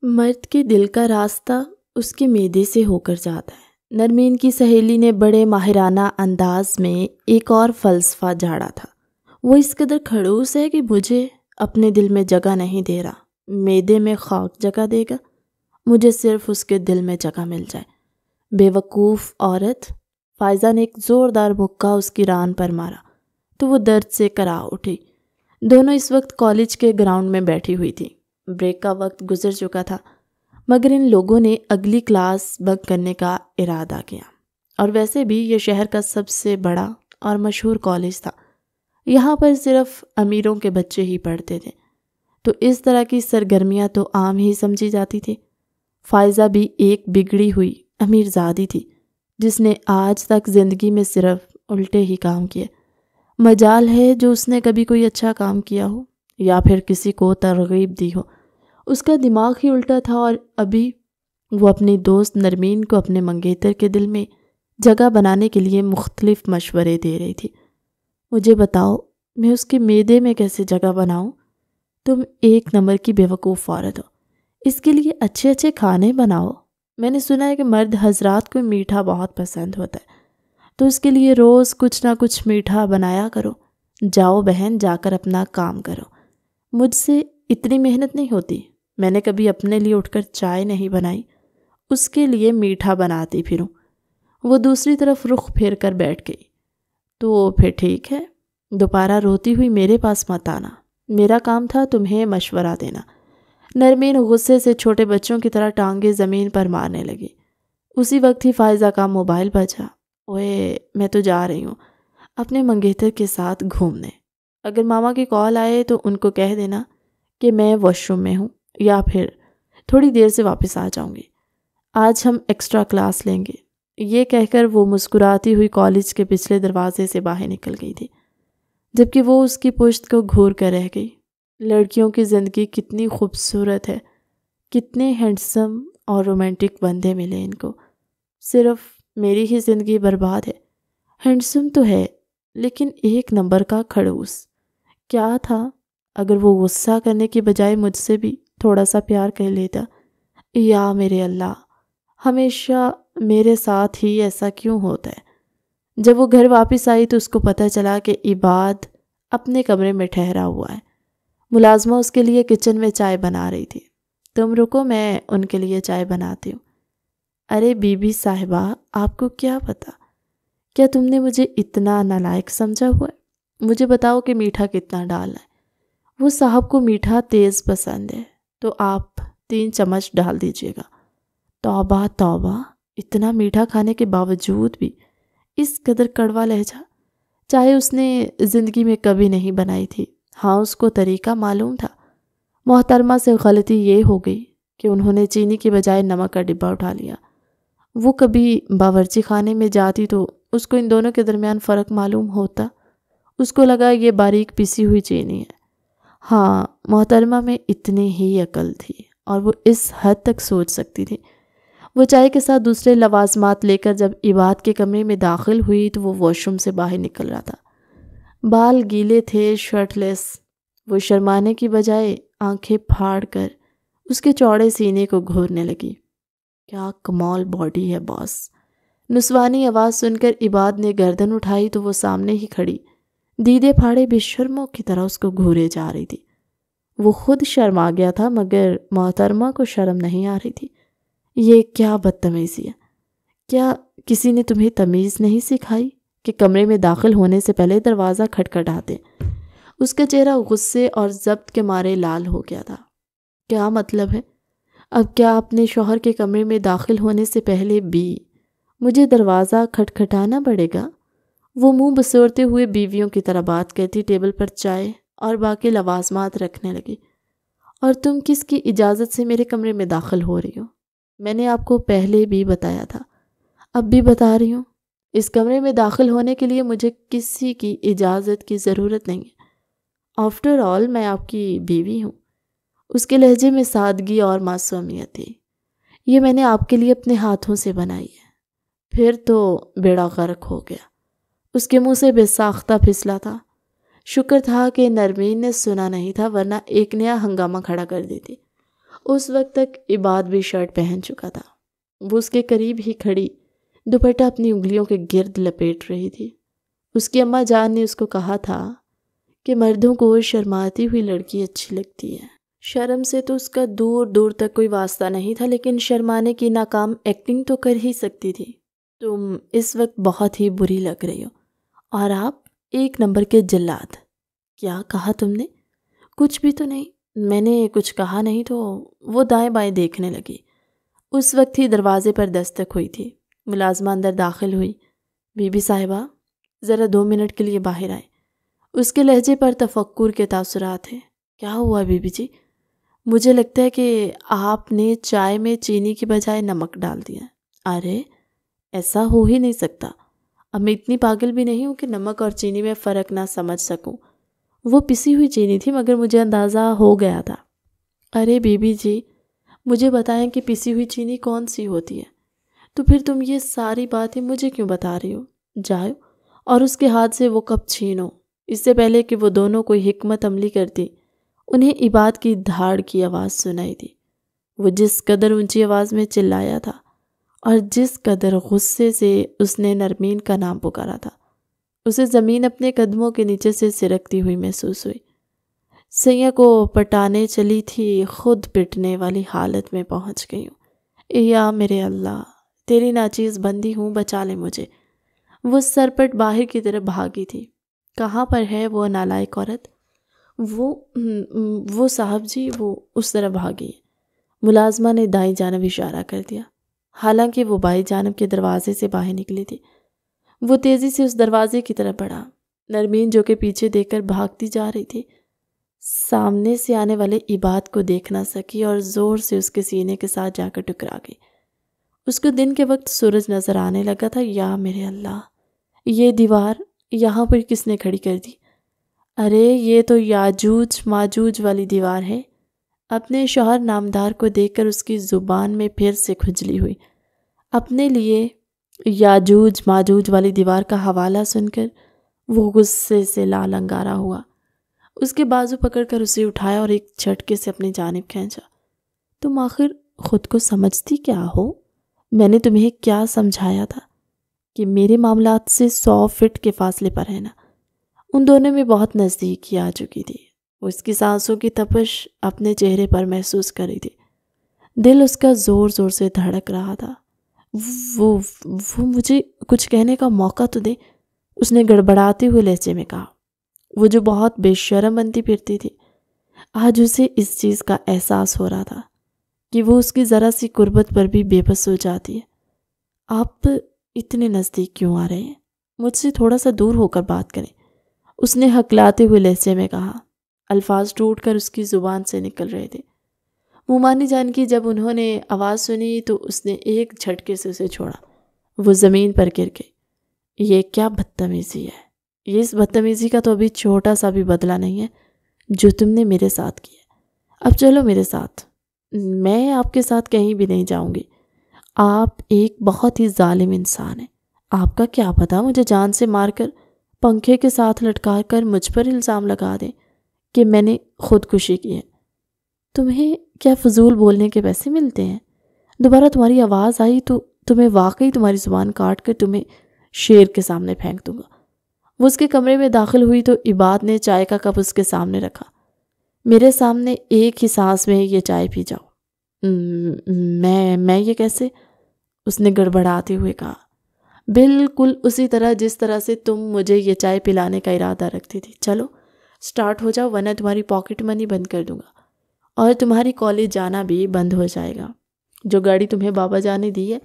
مرد کے دل کا راستہ اس کے معدے سے ہو کر جاتا ہے۔ نرمین کی سہیلی نے بڑے ماہرانہ انداز میں ایک اور فلسفہ جھاڑا تھا۔ وہ اس قدر کھڑوس ہے کہ مجھے اپنے دل میں جگہ نہیں دے رہا، معدے میں خاک جگہ دے گا، مجھے صرف اس کے دل میں جگہ مل جائے۔ بے وقوف عورت۔ فائزہ نے ایک زوردار مکہ اس کی ران پر مارا تو وہ درد سے کرا اٹھی۔ دونوں اس وقت کالج کے گراؤنڈ میں بیٹھی ہوئی تھی۔ بریک کا وقت گزر چکا تھا، مگر ان لوگوں نے اگلی کلاس بنک کرنے کا ارادہ کیا، اور ویسے بھی یہ شہر کا سب سے بڑا اور مشہور کالج تھا۔ یہاں پر صرف امیروں کے بچے ہی پڑھتے تھے، تو اس طرح کی سرگرمیاں تو عام ہی سمجھی جاتی تھی۔ فائزہ بھی ایک بگڑی ہوئی امیر زادی تھی، جس نے آج تک زندگی میں صرف الٹے ہی کام کیے۔ مجال ہے جو اس نے کبھی کوئی اچھا کام کیا ہو یا پھر کسی کو ترغیب دی ہو۔ اس کا دماغ ہی الٹا تھا، اور ابھی وہ اپنی دوست نرمین کو اپنے منگیتر کے دل میں جگہ بنانے کے لیے مختلف مشورے دے رہی تھی۔ مجھے بتاؤ، میں اس کے معدے میں کیسے جگہ بناؤں؟ تم ایک نمبر کی بیوقوف عورت ہو، اس کے لیے اچھے اچھے کھانے بناؤ۔ میں نے سنا ہے کہ مرد حضرات کو میٹھا بہت پسند ہوتا ہے، تو اس کے لیے روز کچھ نہ کچھ میٹھا بنایا کرو۔ جاؤ بہن، جا کر اپنا کام کرو، مجھ سے اتنی محنت نہیں ہوتی۔ میں نے کبھی اپنے لیے اٹھ کر چائے نہیں بنائی، اس کے لیے میٹھا بناتی پھروں۔ وہ دوسری طرف رخ پھیر کر بیٹھ گئی۔ تو پھر ٹھیک ہے، دوبارہ روتی ہوئی میرے پاس مت آنا، میرا کام تھا تمہیں مشورہ دینا۔ نرمین غصے سے چھوٹے بچوں کی طرح ٹانگیں زمین پر مارنے لگی۔ اسی وقت ہی فائزہ کا موبائل بجا۔ اوئے، میں تو جا رہی ہوں اپنے منگیتر کے ساتھ گھومنے۔ اگر ماما کی کال آئے تو ان کو کہہ دینا کہ میں واش روم میں ہوں، یا پھر تھوڑی دیر سے واپس آ جاؤں گی، آج ہم ایکسٹرا کلاس لیں گے۔ یہ کہہ کر وہ مسکراتی ہوئی کالج کے پچھلے دروازے سے باہر نکل گئی تھی، جبکہ وہ اس کی پشت کو گھور کر رہ گئی۔ لڑکیوں کی زندگی کتنی خوبصورت ہے، کتنے ہینڈسم اور رومانٹک بندے ملے ان کو، صرف میری ہی زندگی برباد ہے۔ ہینڈسم تو ہے، لیکن ایک نمبر کا کھڑوس۔ کیا تھا اگر وہ غصہ کرنے کی بجائے مجھ سے بھی تھوڑا سا پیار کر لیتا؟ یا میرے اللہ، ہمیشہ میرے ساتھ ہی ایسا کیوں ہوتا ہے؟ جب وہ گھر واپس آئی تو اس کو پتہ چلا کہ عباد اپنے کمرے میں ٹھہرا ہوا ہے۔ ملازمہ اس کے لیے کچن میں چائے بنا رہی تھی۔ تم رکو، میں ان کے لیے چائے بناتی ہوں۔ ارے بی بی صاحبہ، آپ کو کیا پتا؟ کیا تم نے مجھے اتنا نالائق سمجھا ہوا ہے؟ مجھے بتاؤ کہ میٹھا کتنا ڈالنا ہے۔ وہ صاحب کو میٹھا تیز پسند ہے، تو آپ 3 چمچ ڈال دیجیے گا۔ توبہ توبہ، اتنا میٹھا کھانے کے باوجود بھی اس قدر کڑوا لہجہ، چاہے اس نے زندگی میں کبھی نہیں بنائی تھی۔ ہاں، اس کو طریقہ معلوم تھا۔ محترمہ سے غلطی یہ ہو گئی کہ انہوں نے چینی کی بجائے نمک کا ڈبہ اٹھا لیا۔ وہ کبھی باورچی خانے میں جاتی تو اس کو ان دونوں کے درمیان فرق معلوم ہوتا۔ اس کو لگا یہ باریک پیسی ہوئی چینی ہے۔ ہاں، محترمہ میں اتنی ہی عقل تھی، اور وہ اس حد تک سوچ سکتی تھی۔ وہ چائے کے ساتھ دوسرے لوازمات لے کر جب عباد کے کمرے میں داخل ہوئی تو وہ واش روم سے باہر نکل رہا تھا۔ بال گیلے تھے، شرٹ لیس۔ وہ شرمانے کی بجائے آنکھیں پھاڑ کر اس کے چوڑے سینے کو گھورنے لگی۔ کیا کمال باڈی ہے باس۔ نسوانی آواز سن کر عباد نے گردن اٹھائی تو وہ سامنے ہی کھڑی دیدے پھاڑے بے شرموں کی طرح اس کو گھورے جا رہی تھی۔ وہ خود شرما گیا تھا، مگر محترمہ کو شرم نہیں آ رہی تھی۔ یہ کیا بدتمیزی ہے؟ کیا کسی نے تمہیں تمیز نہیں سکھائی کہ کمرے میں داخل ہونے سے پہلے دروازہ کھٹکھٹاتے؟ اس کا چہرہ غصے اور ضبط کے مارے لال ہو گیا تھا۔ کیا مطلب ہے؟ اب کیا اپنے شوہر کے کمرے میں داخل ہونے سے پہلے بھی مجھے دروازہ کھٹکھٹانا پڑے گا؟ وہ منہ بسورتے ہوئے بیویوں کی طرح بات کرتی ٹیبل پر چائے اور باقی لوازمات رکھنے لگی۔ اور تم کس کی اجازت سے میرے کمرے میں داخل ہو رہی ہو؟ میں نے آپ کو پہلے بھی بتایا تھا، اب بھی بتا رہی ہوں، اس کمرے میں داخل ہونے کے لیے مجھے کسی کی اجازت کی ضرورت نہیں ہے۔ آفٹر آل میں آپ کی بیوی ہوں۔ اس کے لہجے میں سادگی اور معصومیت تھی۔ یہ میں نے آپ کے لیے اپنے ہاتھوں سے بنائی ہے۔ پھر تو بیڑا غرق ہو گیا۔ اس کے منہ سے بے ساختہ پھسلا تھا۔ شکر تھا کہ نرمین نے سنا نہیں تھا، ورنہ ایک نیا ہنگامہ کھڑا کر دیتی۔ اس وقت تک عباد بھی شرٹ پہن چکا تھا۔ وہ اس کے قریب ہی کھڑی دوپٹہ اپنی انگلیوں کے گرد لپیٹ رہی تھی۔ اس کی اماں جان نے اس کو کہا تھا کہ مردوں کو شرماتی ہوئی لڑکی اچھی لگتی ہے۔ شرم سے تو اس کا دور دور تک کوئی واسطہ نہیں تھا، لیکن شرمانے کی ناکام ایکٹنگ تو کر ہی سکتی تھی۔ تم اس وقت بہت ہی بری لگ رہی ہو، اور آپ ایک نمبر کے جلاد۔ کیا کہا تم نے؟ کچھ بھی تو نہیں، میں نے کچھ کہا نہیں۔ تو وہ دائیں بائیں دیکھنے لگی۔ اس وقت ہی دروازے پر دستک ہوئی تھی۔ ملازمہ اندر داخل ہوئی۔ بی بی صاحبہ ذرا 2 منٹ کے لیے باہر آئے۔ اس کے لہجے پر تفکر کے تاثرات تھے۔ کیا ہوا بی بی جی؟ مجھے لگتا ہے کہ آپ نے چائے میں چینی کی بجائے نمک ڈال دیا۔ ارے ایسا ہو ہی نہیں سکتا، اب میں اتنی پاگل بھی نہیں ہوں کہ نمک اور چینی میں فرق نہ سمجھ سکوں۔ وہ پسی ہوئی چینی تھی، مگر مجھے اندازہ ہو گیا تھا۔ ارے بی بی جی، مجھے بتائیں کہ پسی ہوئی چینی کون سی ہوتی ہے؟ تو پھر تم یہ ساری باتیں مجھے کیوں بتا رہی ہو؟ جاؤ اور اس کے ہاتھ سے وہ کپ چھینو۔ اس سے پہلے کہ وہ دونوں کوئی حکمت عملی کرتی، انہیں عباد کی دھاڑ کی آواز سنائی دی۔ وہ جس قدر اونچی آواز میں چلایا تھا اور جس قدر غصے سے اس نے نرمین کا نام پکارا تھا، اسے زمین اپنے قدموں کے نیچے سے سرکتی ہوئی محسوس ہوئی۔ سیاں کو پٹانے چلی تھی، خود پٹنے والی حالت میں پہنچ گئی ہوں۔ یا میرے اللہ، تیری ناچیز بندی ہوں، بچا لے مجھے۔ وہ سرپٹ باہر کی طرف بھاگی تھی۔ کہاں پر ہے وہ نالائق عورت؟ وہ صاحب جی، وہ اس طرف بھاگی۔ ملازمہ نے دائیں جانب اشارہ کر دیا، حالانکہ وہ بائیں جانب کے دروازے سے باہر نکلی تھی۔ وہ تیزی سے اس دروازے کی طرف بڑھا۔ نرمین جو کہ پیچھے دیکھ کر بھاگتی جا رہی تھی، سامنے سے آنے والے عباد کو دیکھ نہ سکی اور زور سے اس کے سینے کے ساتھ جا کر ٹکرا گئی۔ اس کو دن کے وقت سورج نظر آنے لگا تھا۔ یا میرے اللہ، یہ دیوار یہاں پر کس نے کھڑی کر دی؟ ارے یہ تو یاجوج ماجوج والی دیوار ہے۔ اپنے شوہر نامدار کو دیکھ کر اس کی زبان میں پھر سے کھجلی ہوئی۔ اپنے لیے یاجوج ماجوج والی دیوار کا حوالہ سن کر وہ غصے سے لال انگارا ہوا۔ اس کے بازو پکڑ کر اسے اٹھایا اور ایک جھٹکے سے اپنی جانب کھینچا۔ تم آخر خود کو سمجھتی کیا ہو؟ میں نے تمہیں کیا سمجھایا تھا کہ میرے معاملات سے 100 فٹ کے فاصلے پر رہنا۔ ان دونوں میں بہت نزدیکی آ چکی تھی۔ وہ اس کی سانسوں کی تپش اپنے چہرے پر محسوس کر رہی تھی۔ دل اس کا زور زور سے دھڑک رہا تھا۔ وہ مجھے کچھ کہنے کا موقع تو دے، اس نے گڑبڑاتے ہوئے لہجے میں کہا۔ وہ جو بہت بے شرم بنتی پھرتی تھی، آج اسے اس چیز کا احساس ہو رہا تھا کہ وہ اس کی ذرا سی قربت پر بھی بے بس ہو جاتی ہے۔ آپ اتنے نزدیک کیوں آ رہے ہیں؟ مجھ سے تھوڑا سا دور ہو کر بات کریں، اس نے ہکلاتے ہوئے لہجے میں کہا۔ الفاظ ٹوٹ کر اس کی زبان سے نکل رہے تھے۔ مومانی جان کی جب انہوں نے آواز سنی تو اس نے ایک جھٹکے سے اسے چھوڑا۔ وہ زمین پر گر گئی۔ یہ کیا بدتمیزی ہے؟ یہ اس بدتمیزی کا تو ابھی چھوٹا سا بھی بدلہ نہیں ہے جو تم نے میرے ساتھ کیا۔ اب چلو میرے ساتھ، میں آپ کے ساتھ کہیں بھی نہیں جاؤں گی۔ آپ ایک بہت ہی ظالم انسان ہیں۔ آپ کا کیا پتہ مجھے جان سے مار کر پنکھے کے ساتھ لٹکا کر مجھ پر الزام لگا دیں کہ میں نے خودکشی کی ہے۔ تمہیں کیا فضول بولنے کے پیسے ملتے ہیں؟ دوبارہ تمہاری آواز آئی تو تمہیں واقعی تمہاری زبان کاٹ کر تمہیں شیر کے سامنے پھینک دوں گا۔ وہ اس کے کمرے میں داخل ہوئی تو عباد نے چائے کا کپ اس کے سامنے رکھا۔ میرے سامنے ایک ہی سانس میں یہ چائے پی جاؤ۔ میں یہ کیسے؟ اس نے گڑبڑاتے ہوئے کہا۔ بالکل اسی طرح جس طرح سے تم مجھے یہ چائے پلانے کا ارادہ رکھتی تھی۔ چلو سٹارٹ ہو جاؤ، ورنہ تمہاری پاکٹ منی بند کر دوں گا اور تمہاری کالج جانا بھی بند ہو جائے گا۔ جو گاڑی تمہیں بابا جان نے دی ہے،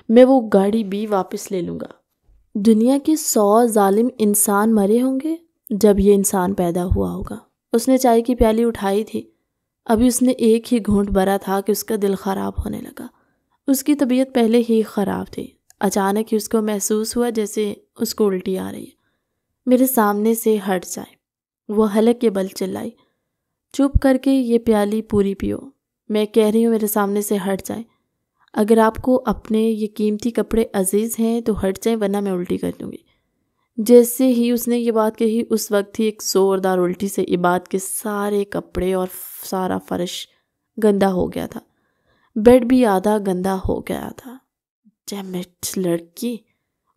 میں وہ گاڑی بھی واپس لے لوں گا۔ دنیا کے 100 ظالم انسان مرے ہوں گے جب یہ انسان پیدا ہوا ہوگا۔ اس نے چائے کی پیالی اٹھائی تھی، ابھی اس نے ایک ہی گھونٹ بھرا تھا کہ اس کا دل خراب ہونے لگا۔ اس کی طبیعت پہلے ہی خراب تھی۔ اچانک ہی اس کو محسوس ہوا جیسے اس کو الٹی آ رہی ہے۔ میرے سامنے سے ہٹ جائے، وہ حلق کے بل چلائی۔ چپ کر کے یہ پیالی پوری پیو، میں کہہ رہی ہوں میرے سامنے سے ہٹ جائیں۔ اگر آپ کو اپنے یہ قیمتی کپڑے عزیز ہیں تو ہٹ جائیں، ورنہ میں الٹی کر دوں گی۔ جیسے ہی اس نے یہ بات کہی، اس وقت ہی ایک زوردار الٹی سے عباد کے سارے کپڑے اور سارا فرش گندا ہو گیا تھا، بیڈ بھی آدھا گندا ہو گیا تھا۔ ڈیمٹ لڑکی!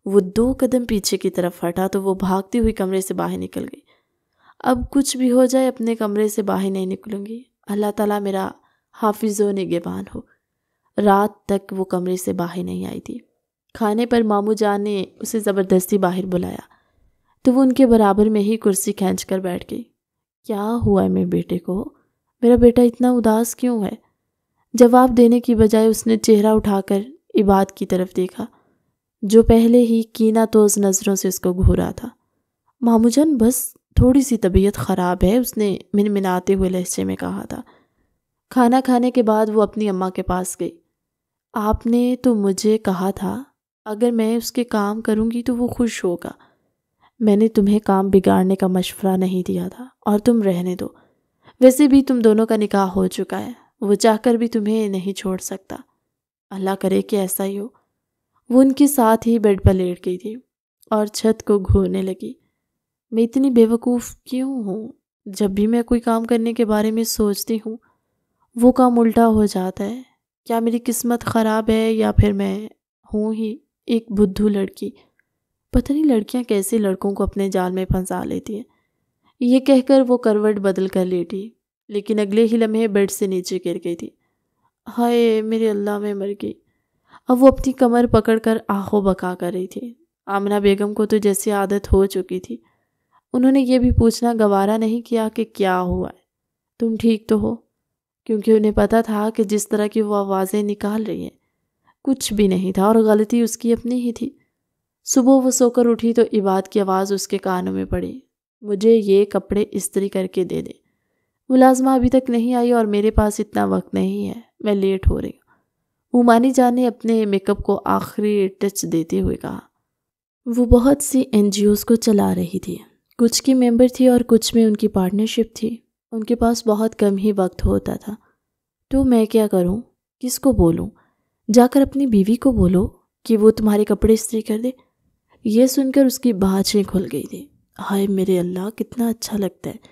وہ 2 قدم پیچھے کی طرف ہٹا تو وہ بھاگتی ہوئی کمرے سے باہر نکل گئی۔ اب کچھ بھی ہو جائے اپنے کمرے سے باہر نہیں نکلوں گی، اللہ تعالیٰ میرا حافظ و نگہبان ہو۔ رات تک وہ کمرے سے باہر نہیں آئی تھی۔ کھانے پر ماموں جان نے اسے زبردستی باہر بلایا تو وہ ان کے برابر میں ہی کرسی کھینچ کر بیٹھ گئی۔ کیا ہوا ہے میرے بیٹے کو؟ میرا بیٹا اتنا اداس کیوں ہے؟ جواب دینے کی بجائے اس نے چہرہ اٹھا کر عباد کی طرف دیکھا جو پہلے ہی کینہ توز نظروں سے اس کو گھورا تھا۔ ماموں جان بس تھوڑی سی طبیعت خراب ہے، اس نے منمناتے ہوئے لہجے میں کہا تھا۔ کھانا کھانے کے بعد وہ اپنی اماں کے پاس گئی۔ آپ نے تو مجھے کہا تھا اگر میں اس کے کام کروں گی تو وہ خوش ہوگا۔ میں نے تمہیں کام بگاڑنے کا مشورہ نہیں دیا تھا اور تم رہنے دو، ویسے بھی تم دونوں کا نکاح ہو چکا ہے، وہ چاہ کر بھی تمہیں نہیں چھوڑ سکتا۔ اللہ کرے کہ ایسا ہی ہو۔ وہ ان کے ساتھ ہی بیڈ پر لیٹ گئی تھی اور چھت کو گھورنے لگی۔ میں اتنی بے وقوف کیوں ہوں؟ جب بھی میں کوئی کام کرنے کے بارے میں سوچتی ہوں وہ کام الٹا ہو جاتا ہے۔ کیا میری قسمت خراب ہے یا پھر میں ہوں ہی ایک بدھو لڑکی؟ پتہ نہیں لڑکیاں کیسے لڑکوں کو اپنے جال میں پھنسا لیتی ہیں۔ یہ کہہ کر وہ کروٹ بدل کر لیٹی، لیکن اگلے ہی لمحے بیڈ سے نیچے گر گئی تھی۔ ہائے میرے اللہ، میں مر گئی۔ اب وہ اپنی کمر پکڑ کر آہ و بکا کر رہی تھی۔ آمنہ بیگم کو تو جیسی عادت ہو چکی تھی، انہوں نے یہ بھی پوچھنا گوارا نہیں کیا کہ کیا ہوا ہے، تم ٹھیک تو ہو؟ کیونکہ انہیں پتا تھا کہ جس طرح کی وہ آوازیں نکال رہی ہیں کچھ بھی نہیں تھا اور غلطی اس کی اپنی ہی تھی۔ صبح وہ سو کر اٹھی تو عباد کی آواز اس کے کانوں میں پڑی، مجھے یہ کپڑے استری کر کے دے دے، ملازمہ ابھی تک نہیں آئی اور میرے پاس اتنا وقت نہیں ہے، میں لیٹ ہو رہی ہوں۔ عمانی جان نے اپنے میک اپ کو آخری ٹچ دیتے ہوئے کہا۔ وہ بہت سی NGOs کو چلا رہی تھی، کچھ کی ممبر تھی اور کچھ میں ان کی پارٹنرشپ تھی۔ ان کے پاس بہت کم ہی وقت ہوتا تھا، تو میں کیا کروں؟ کس کو بولوں؟ جا کر اپنی بیوی کو بولو کہ وہ تمہارے کپڑے استری کر دے۔ یہ سن کر اس کی باچھیں کھل گئی تھی۔ ہائے میرے اللہ، کتنا اچھا لگتا ہے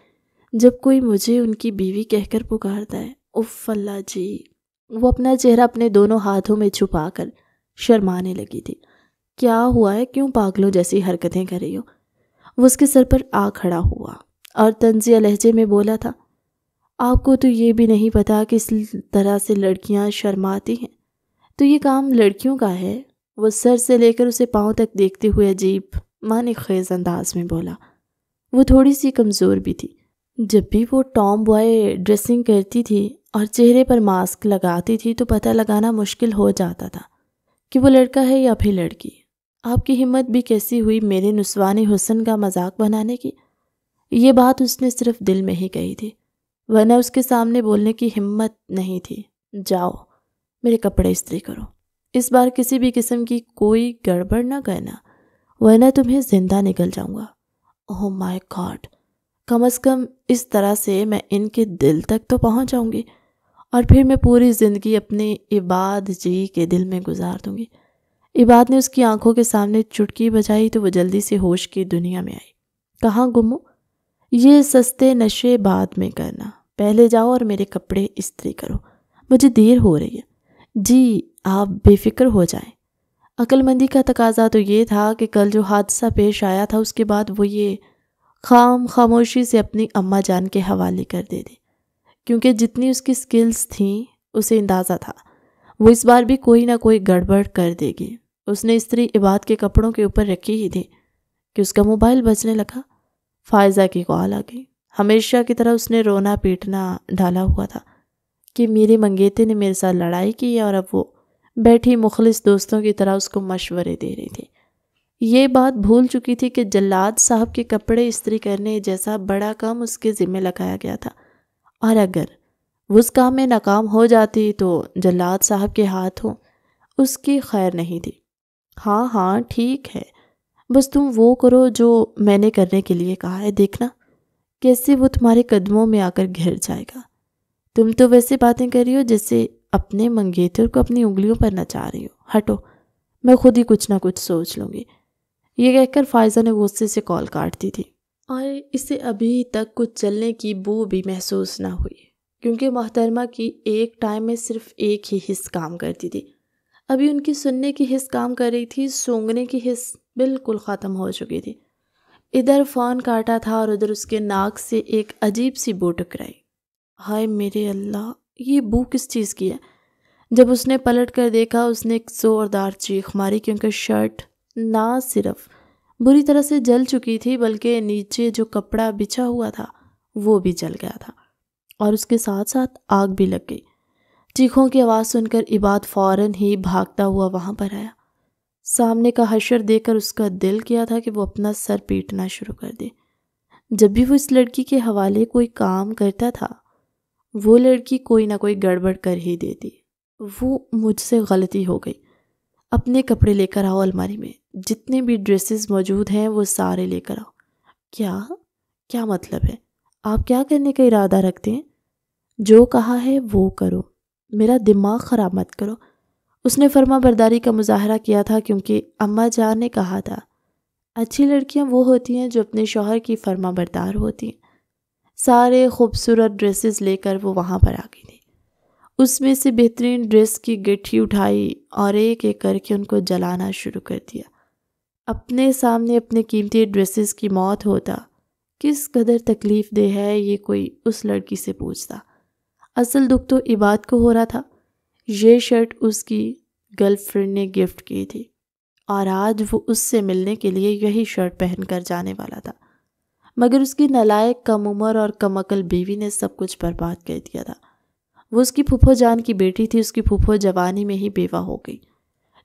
جب کوئی مجھے ان کی بیوی کہہ کر پکارتا ہے۔ اف اللہ جی! وہ اپنا چہرہ اپنے دونوں ہاتھوں میں چھپا کر شرمانے لگی تھی۔ کیا ہوا ہے؟ کیوں پاگلوں جیسی حرکتیں کر رہی ہو؟ وہ اس کے سر پر آ کھڑا ہوا اور طنزیہ لہجے میں بولا تھا، آپ کو تو یہ بھی نہیں پتا کہ اس طرح سے لڑکیاں شرماتی ہیں، تو یہ کام لڑکیوں کا ہے۔ وہ سر سے لے کر اسے پاؤں تک دیکھتے ہوئے عجیب معنی خیز انداز میں بولا۔ وہ تھوڑی سی کمزور بھی تھی۔ جب بھی وہ ٹام بوائے ڈریسنگ کرتی تھی اور چہرے پر ماسک لگاتی تھی تو پتہ لگانا مشکل ہو جاتا تھا کہ وہ لڑکا ہے یا پھر لڑکی۔ آپ کی ہمت بھی کیسی ہوئی میرے نسوانی حسن کا مذاق بنانے کی؟ یہ بات اس نے صرف دل میں ہی کہی تھی، ورنہ اس کے سامنے بولنے کی ہمت نہیں تھی۔ جاؤ میرے کپڑے استری کرو، اس بار کسی بھی قسم کی کوئی گڑبڑ نہ کرنا ورنہ تمہیں زندہ نکل جاؤں گا۔ اوہ مائی گاڈ! کم از کم اس طرح سے میں ان کے دل تک تو پہنچ جاؤں گی اور پھر میں پوری زندگی اپنے عباد جی کے دل میں گزار دوں گی۔ عباد نے اس کی آنکھوں کے سامنے چٹکی بجائی تو وہ جلدی سے ہوش کی دنیا میں آئی۔ کہاں گم ہو؟ یہ سستے نشے بعد میں کرنا، پہلے جاؤ اور میرے کپڑے استری کرو، مجھے دیر ہو رہی ہے۔ جی آپ بے فکر ہو جائیں۔ عقل مندی کا تقاضا تو یہ تھا کہ کل جو حادثہ پیش آیا تھا اس کے بعد وہ یہ خاموشی سے اپنی اماں جان کے حوالے کر دے دے، کیونکہ جتنی اس کی سکلز تھیں اسے اندازہ تھا وہ اس بار بھی کوئی نہ کوئی گڑبڑ کر دے گی۔ اس نے استری عباد کے کپڑوں کے اوپر رکھی ہی تھی کہ اس کا موبائل بجنے لگا۔ فائزہ کی کال آ گئی۔ ہمیشہ کی طرح اس نے رونا پیٹنا ڈالا ہوا تھا کہ میرے منگیتے نے میرے ساتھ لڑائی کی اور اب وہ بیٹھی مخلص دوستوں کی طرح اس کو مشورے دے رہی تھی۔ یہ بات بھول چکی تھی کہ جلاد صاحب کے کپڑے استری کرنے جیسا بڑا کام اس کے ذمہ لگایا گیا تھا، اور اگر وہ اس کام میں ناکام ہو جاتی تو جلاد صاحب کے ہاتھوں اس کی خیر نہیں تھی۔ ہاں ٹھیک ہے، بس تم وہ کرو جو میں نے کرنے کے لیے کہا ہے، دیکھنا کیسے وہ تمہارے قدموں میں آ کر گھر جائے گا۔ تم تو ویسے باتیں کر رہی ہو جیسے اپنے منگیتر کو اپنی انگلیوں پر نچا رہی ہو۔ ہٹو، میں خود ہی کچھ نہ کچھ سوچ لوں گی۔ یہ کہہ کر فائزہ نے غصے سے کال کاٹ دی تھی اور اسے ابھی تک کچھ چلنے کی بو بھی محسوس نہ ہوئی۔ کیونکہ محترمہ کی ایک ٹائم میں صرف ایک ہی حص کام کرتی تھی۔ ابھی ان کی سننے کی حص کام کر رہی تھی، سونگھنے کی حص بالکل ختم ہو چکی تھی۔ ادھر فون کاٹا تھا اور ادھر اس کے ناک سے ایک عجیب سی بو ٹکرائی۔ ہائے میرے اللہ، یہ بو کس چیز کی ہے؟ جب اس نے پلٹ کر دیکھا، اس نے ایک زوردار چیخ ماری، کیونکہ شرٹ نہ صرف بری طرح سے جل چکی تھی بلکہ نیچے جو کپڑا بچھا ہوا تھا وہ بھی جل گیا تھا، اور اس کے ساتھ ساتھ آگ بھی لگ گئی۔ چیخوں کی آواز سن کر عباد فوراً ہی بھاگتا ہوا وہاں پر آیا۔ سامنے کا حشر دیکھ کر اس کا دل کیا تھا کہ وہ اپنا سر پیٹنا شروع کر دے۔ جب بھی وہ اس لڑکی کے حوالے کوئی کام کرتا تھا، وہ لڑکی کوئی نہ کوئی گڑبڑ کر ہی دیتی۔ وہ مجھ سے غلطی ہو گئی، اپنے کپڑے لے کر آؤ، الماری میں جتنے بھی ڈریسز موجود ہیں وہ سارے لے کر آؤ۔ کیا مطلب ہے؟ آپ کیا کرنے کا ارادہ رکھتے ہیں؟ جو کہا ہے وہ کرو، میرا دماغ خراب مت کرو۔ اس نے فرما برداری کا مظاہرہ کیا تھا، کیونکہ اماں جان نے کہا تھا اچھی لڑکیاں وہ ہوتی ہیں جو اپنے شوہر کی فرما بردار ہوتی ہیں۔ سارے خوبصورت ڈریسز لے کر وہ وہاں پر آ گئی تھی۔ اس میں سے بہترین ڈریس کی گٹھی اٹھائی اور ایک ایک کر کے ان کو جلانا شروع کر دیا۔ اپنے سامنے اپنے قیمتی ڈریسز کی موت ہوتا کس قدر تکلیف دہ ہے یہ کوئی اس لڑکی سے پوچھتا۔ اصل دکھ تو عباد کو ہو رہا تھا۔ یہ شرٹ اس کی گرل فرینڈ نے گفٹ کی تھی اور آج وہ اس سے ملنے کے لیے یہی شرٹ پہن کر جانے والا تھا، مگر اس کی نالائق کم عمر اور کم عقل بیوی نے سب کچھ برباد کر دیا تھا۔ وہ اس کی پھپھو جان کی بیٹی تھی، اس کی پھپھو جوانی میں ہی بیوہ ہو گئی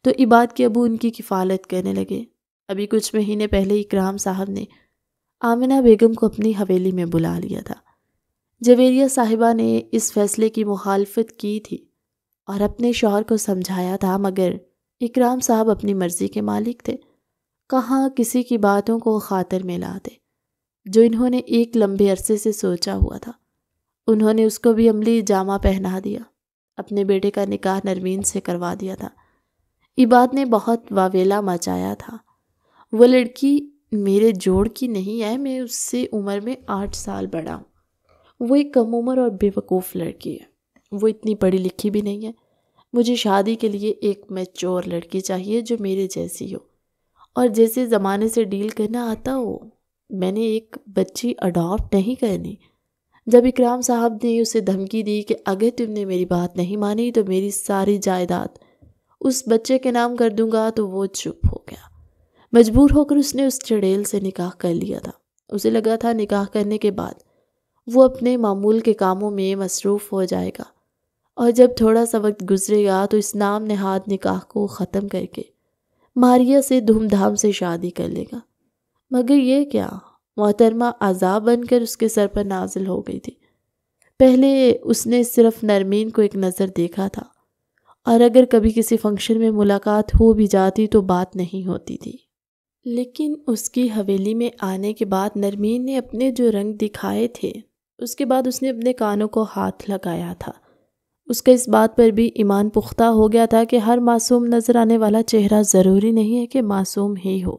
تو عباد کے ابو ان کی کفالت کرنے لگے۔ ابھی کچھ مہینے پہلے اکرام صاحب نے آمنہ بیگم کو اپنی حویلی میں بلا لیا تھا۔ جویریہ صاحبہ نے اس فیصلے کی مخالفت کی تھی اور اپنے شوہر کو سمجھایا تھا، مگر اکرام صاحب اپنی مرضی کے مالک تھے، کہاں کسی کی باتوں کو خاطر میں لاتے۔ جو انہوں نے ایک لمبے عرصے سے سوچا ہوا تھا انہوں نے اس کو بھی عملی جامہ پہنا دیا۔ اپنے بیٹے کا نکاح نرمین سے کروا دیا تھا۔ عباد نے بہت واویلا مچایا تھا۔ وہ لڑکی میرے جوڑ کی نہیں ہے، میں اس سے عمر میں 8 سال بڑا ہوں۔ وہ ایک کم عمر اور بے وقوف لڑکی ہے، وہ اتنی پڑھی لکھی بھی نہیں ہے۔ مجھے شادی کے لیے ایک میچور لڑکی چاہیے جو میرے جیسی ہو اور جیسے زمانے سے ڈیل کرنا آتا ہو۔ میں نے ایک بچی اڈاپٹ نہیں کرنی۔ جب اکرام صاحب نے اسے دھمکی دی کہ اگر تم نے میری بات نہیں مانی تو میری ساری جائیداد اس بچے کے نام کر دوں گا، تو وہ چپ ہو گیا۔ مجبور ہو کر اس نے اس چڑیل سے نکاح کر لیا تھا۔ اسے لگا تھا نکاح کرنے کے بعد وہ اپنے معمول کے کاموں میں مصروف ہو جائے گا اور جب تھوڑا سا وقت گزرے گا تو اس نام نہاد نکاح کو ختم کر کے ماریہ سے دھوم دھام سے شادی کر لے گا۔ مگر یہ کیا، محترمہ عذاب بن کر اس کے سر پر نازل ہو گئی تھی۔ پہلے اس نے صرف نرمین کو ایک نظر دیکھا تھا اور اگر کبھی کسی فنکشن میں ملاقات ہو بھی جاتی تو بات نہیں ہوتی تھی، لیکن اس کی حویلی میں آنے کے بعد نرمین نے اپنے جو رنگ دکھائے تھے اس کے بعد اس نے اپنے کانوں کو ہاتھ لگایا تھا۔ اس کا اس بات پر بھی ایمان پختہ ہو گیا تھا کہ ہر معصوم نظر آنے والا چہرہ ضروری نہیں ہے کہ معصوم ہی ہو۔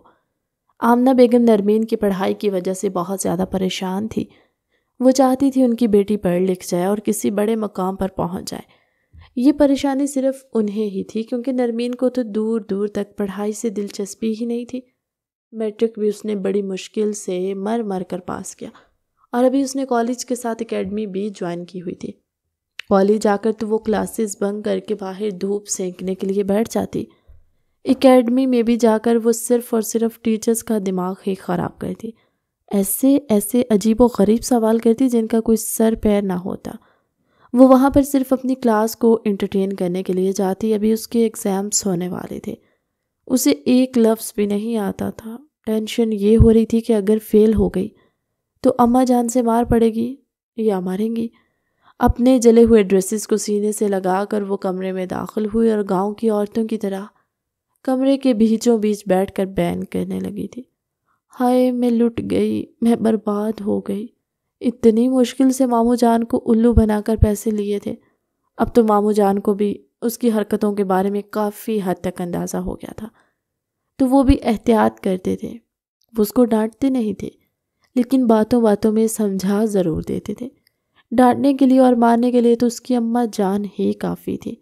آمنہ بیگم نرمین کی پڑھائی کی وجہ سے بہت زیادہ پریشان تھی۔ وہ چاہتی تھی ان کی بیٹی پڑھ لکھ جائے اور کسی بڑے مقام پر پہنچ جائے۔ یہ پریشانی صرف انہیں ہی تھی، کیونکہ نرمین کو تو دور دور تک پڑھائی سے دلچسپی ہی نہیں تھی۔ میٹرک بھی اس نے بڑی مشکل سے مر مر کر پاس کیا اور ابھی اس نے کالج کے ساتھ اکیڈمی بھی جوائن کی ہوئی تھی۔ کالج جا کر تو وہ کلاسز بنک کر کے باہر دھوپ سینکنے کے لیے بیٹھ جاتی، اکیڈمی میں بھی جا کر وہ صرف اور صرف ٹیچرز کا دماغ ہی خراب کرتی، ایسے عجیب و غریب سوال کرتی جن کا کوئی سر پیر نہ ہوتا۔ وہ وہاں پر صرف اپنی کلاس کو انٹرٹین کرنے کے لیے جاتی۔ ابھی اس کے ایگزامس ہونے والے تھے، اسے ایک لفظ بھی نہیں آتا تھا۔ ٹینشن یہ ہو رہی تھی کہ اگر فیل ہو گئی تو اماں جان سے مار پڑے گی یا ماریں گی۔ اپنے جلے ہوئے ڈریسز کو سینے سے لگا کر وہ کمرے میں داخل ہوئی اور گاؤں کی عورتوں کی طرح کمرے کے بیچوں بیچ بیٹھ کر بین کرنے لگی تھی۔ ہائے میں لٹ گئی، میں برباد ہو گئی۔ اتنی مشکل سے ماموں جان کو الو بنا کر پیسے لیے تھے، اب تو ماموں جان کو بھی اس کی حرکتوں کے بارے میں کافی حد تک اندازہ ہو گیا تھا، تو وہ بھی احتیاط کرتے تھے۔ وہ اس کو ڈانٹتے نہیں تھے لیکن باتوں باتوں میں سمجھا ضرور دیتے تھے۔ ڈانٹنے کے لیے اور مارنے کے لیے تو اس کی اماں جان ہی کافی تھی۔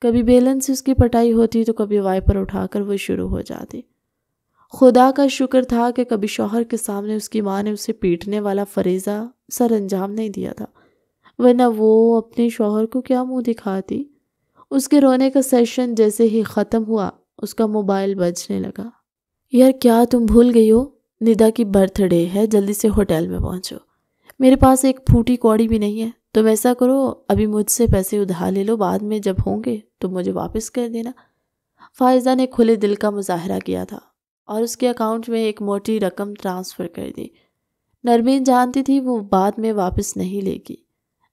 کبھی بیلن سے اس کی پٹائی ہوتی تو کبھی وائپر اٹھا کر وہ شروع ہو جاتی۔ خدا کا شکر تھا کہ کبھی شوہر کے سامنے اس کی ماں نے اسے پیٹنے والا فریضہ سر انجام نہیں دیا تھا، ورنہ وہ اپنے شوہر کو کیا منہ دکھاتی۔ اس کے رونے کا سیشن جیسے ہی ختم ہوا اس کا موبائل بجنے لگا۔ یار کیا تم بھول گئی ہو؟ ندا کی برتھ ڈے ہے، جلدی سے ہوٹل میں پہنچو۔ میرے پاس ایک پھوٹی کوڑی بھی نہیں ہے، تم ایسا کرو ابھی مجھ سے پیسے ادھار لے لو، بعد میں جب ہوں گے تو مجھے واپس کر دینا۔ فائزہ نے کھلے دل کا مظاہرہ کیا تھا اور اس کے اکاؤنٹ میں ایک موٹی رقم ٹرانسفر کر دی۔ نرمین جانتی تھی وہ بعد میں واپس نہیں لے گی،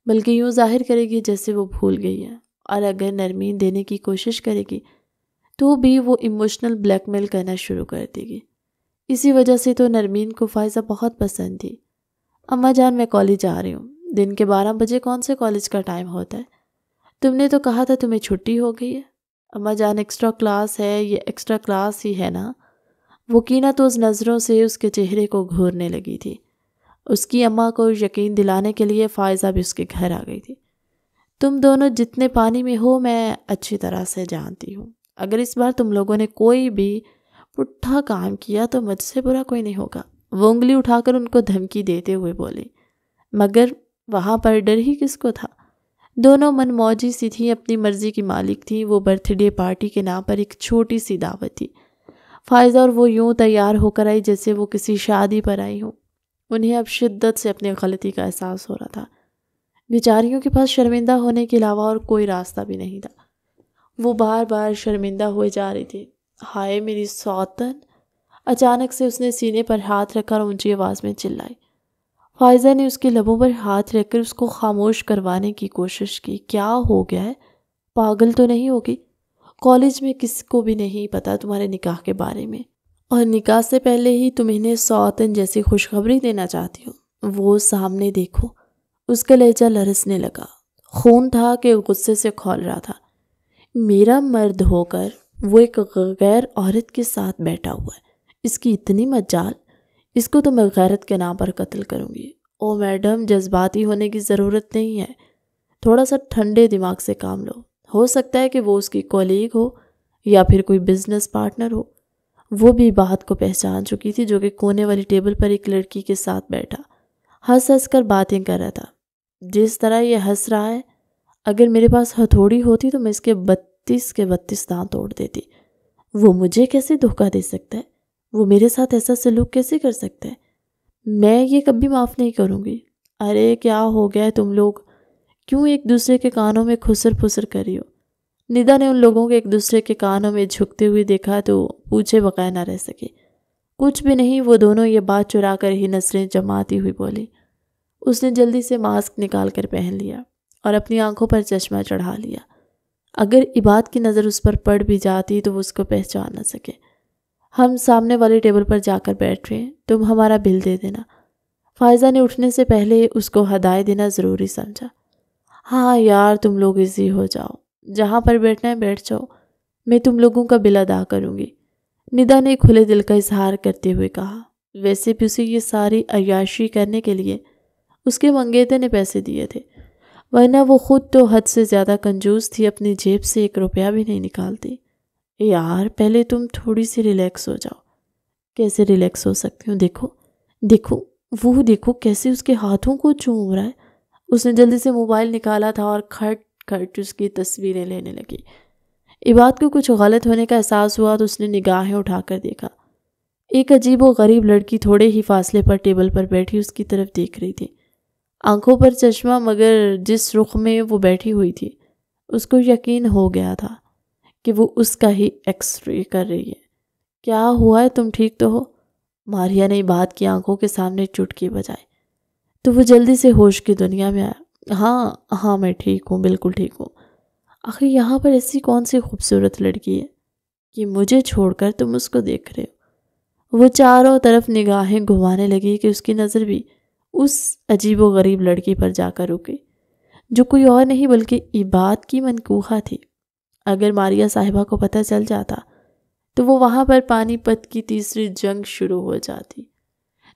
بلکہ یوں ظاہر کرے گی جیسے وہ بھول گئی ہے، اور اگر نرمین دینے کی کوشش کرے گی تو بھی وہ ایموشنل بلیک میل کرنا شروع کر دے گی۔ اسی وجہ سے تو نرمین کو فائزہ بہت پسند تھی۔ اماں جان میں کالج جا رہی ہوں۔ دن کے 12 بجے کون سے کالج کا ٹائم ہوتا ہے؟ تم نے تو کہا تھا تمہیں چھٹی ہو گئی ہے۔ اماں جان ایکسٹرا کلاس ہے، یہ ایکسٹرا کلاس ہی ہے نا؟ وہ کینہ تو اس نظروں سے اس کے چہرے کو گھورنے لگی تھی۔ اس کی اماں کو یقین دلانے کے لیے فائزہ بھی اس کے گھر آ گئی تھی۔ تم دونوں جتنے پانی میں ہو میں اچھی طرح سے جانتی ہوں، اگر اس بار تم لوگوں نے کوئی بھی پٹھا کام کیا تو مجھ سے برا کوئی نہیں ہوگا۔ وہ انگلی اٹھا کر ان کو دھمکی دیتے ہوئے بولی، مگر وہاں پر ڈر ہی کس کو تھا؟ دونوں من موجی سی تھیں، اپنی مرضی کی مالک تھیں۔ وہ برتھ ڈے پارٹی کے نام پر ایک چھوٹی سی دعوت تھی۔ فائزہ اور وہ یوں تیار ہو کر آئی جیسے وہ کسی شادی پر آئی ہوں۔ انہیں اب شدت سے اپنی غلطی کا احساس ہو رہا تھا۔ بیچاریوں کے پاس شرمندہ ہونے کے علاوہ اور کوئی راستہ بھی نہیں تھا۔ وہ بار بار شرمندہ ہوئے جا رہی تھی۔ ہائے میری سوتن! اچانک سے اس نے سینے پر ہاتھ رکھا اور اونچی آواز میں چلائی۔ فائزہ نے اس کے لبوں پر ہاتھ رکھ کر اس کو خاموش کروانے کی کوشش کی۔ کیا ہو گیا ہے؟ پاگل تو نہیں ہوگی؟ کالج میں کسی کو بھی نہیں پتا تمہارے نکاح کے بارے میں، اور نکاح سے پہلے ہی تم انہیں سوتن جیسی خوشخبری دینا چاہتی ہو۔ وہ سامنے دیکھو۔ اس کا لہجہ لرزنے لگا۔ خون تھا کہ غصے سے کھول رہا تھا۔ میرا مرد ہو کر وہ ایک غیر عورت کے ساتھ بیٹھا ہوا ہے، اس کی اتنی مجال، اس کو تو میں غیرت کے نام پر قتل کروں گی۔ او میڈم، جذباتی ہونے کی ضرورت نہیں ہے، تھوڑا سا ٹھنڈے دماغ سے کام لو۔ ہو سکتا ہے کہ وہ اس کی کولیگ ہو یا پھر کوئی بزنس پارٹنر ہو۔ وہ بھی بات کو پہچان چکی تھی، جو کہ کونے والی ٹیبل پر ایک لڑکی کے ساتھ بیٹھا ہنس ہنس کر باتیں کر رہا تھا۔ جس طرح یہ ہنس رہا ہے، اگر میرے پاس ہتھوڑی ہوتی تو میں اس کے 32 دانت توڑ دیتی۔ وہ مجھے کیسے دھوکہ دے سکتا ہے؟ وہ میرے ساتھ ایسا سلوک کیسے کر سکتا ہے؟ میں یہ کبھی معاف نہیں کروں گی۔ ارے کیا ہو گیا ہے تم لوگ؟ کیوں ایک دوسرے کے کانوں میں خسر پھسر کری ہو؟ ندا نے ان لوگوں کو ایک دوسرے کے کانوں میں جھکتے ہوئے دیکھا تو پوچھے بغیر نہ رہ سکے۔ کچھ بھی نہیں، وہ دونوں یہ بات چرا کر ہی نظریں جماتی ہوئی بولی۔ اس نے جلدی سے ماسک نکال کر پہن لیا اور اپنی آنکھوں پر چشمہ چڑھا لیا۔ اگر عباد کی نظر اس پر پڑ بھی جاتی تو وہ اس کو پہچان نہ سکے۔ ہم سامنے والے ٹیبل پر جا کر بیٹھ رہے ہیں، تم ہمارا بل دے دینا۔ فائزہ نے اٹھنے سے پہلے اس کو ہدایت دینا ضروری سمجھا۔ ہاں یار، تم لوگ ایزی ہو جاؤ، جہاں پر بیٹھنا ہے بیٹھ جاؤ، میں تم لوگوں کا بل ادا کروں گی، ندا نے کھلے دل کا اظہار کرتے ہوئے کہا۔ ویسے بھی اسے یہ ساری عیاشی کرنے کے لیے اس کے منگیتے نے پیسے دیے تھے، ورنہ وہ خود تو حد سے زیادہ کنجوس تھی، اپنی جیب سے 1 روپیہ بھی نہیں نکالتی۔ یار پہلے تم تھوڑی سی ریلیکس ہو جاؤ۔ کیسے ریلیکس ہو سکتی ہوں؟ دیکھو کیسے اس کے ہاتھوں کو چوم رہا ہے۔ اس نے جلدی سے موبائل نکالا تھا اور کھٹ کھٹ اس کی تصویریں لینے لگی۔ عباد کو کچھ غلط ہونے کا احساس ہوا تو اس نے نگاہیں اٹھا کر دیکھا۔ ایک عجیب و غریب لڑکی تھوڑے ہی فاصلے پر ٹیبل پر بیٹھی اس کی طرف دیکھ رہی تھی، آنکھوں پر چشمہ، مگر جس رخ میں وہ بیٹھی ہوئی تھی اس کو یقین ہو گیا تھا کہ وہ اس کا ہی ایکس رے کر رہی ہے۔ کیا ہوا ہے؟ تم ٹھیک تو ہو؟ ماریا نے عباد کی آنکھوں کے سامنے چٹکی بجائی تو وہ جلدی سے ہوش کی دنیا میں آیا۔ ہاں میں ٹھیک ہوں، بالکل ٹھیک ہوں۔ آخر یہاں پر ایسی کون سی خوبصورت لڑکی ہے کہ مجھے چھوڑ کر تم اس کو دیکھ رہے ہو؟ وہ چاروں طرف نگاہیں گھمانے لگی کہ اس کی نظر بھی اس عجیب و غریب لڑکی پر جا کر رکی، جو کوئی اور نہیں بلکہ عباد کی منکوحہ تھی۔ اگر ماریا صاحبہ کو پتہ چل جاتا تو وہ وہاں پر پانی پت کی تیسری جنگ شروع ہو جاتی۔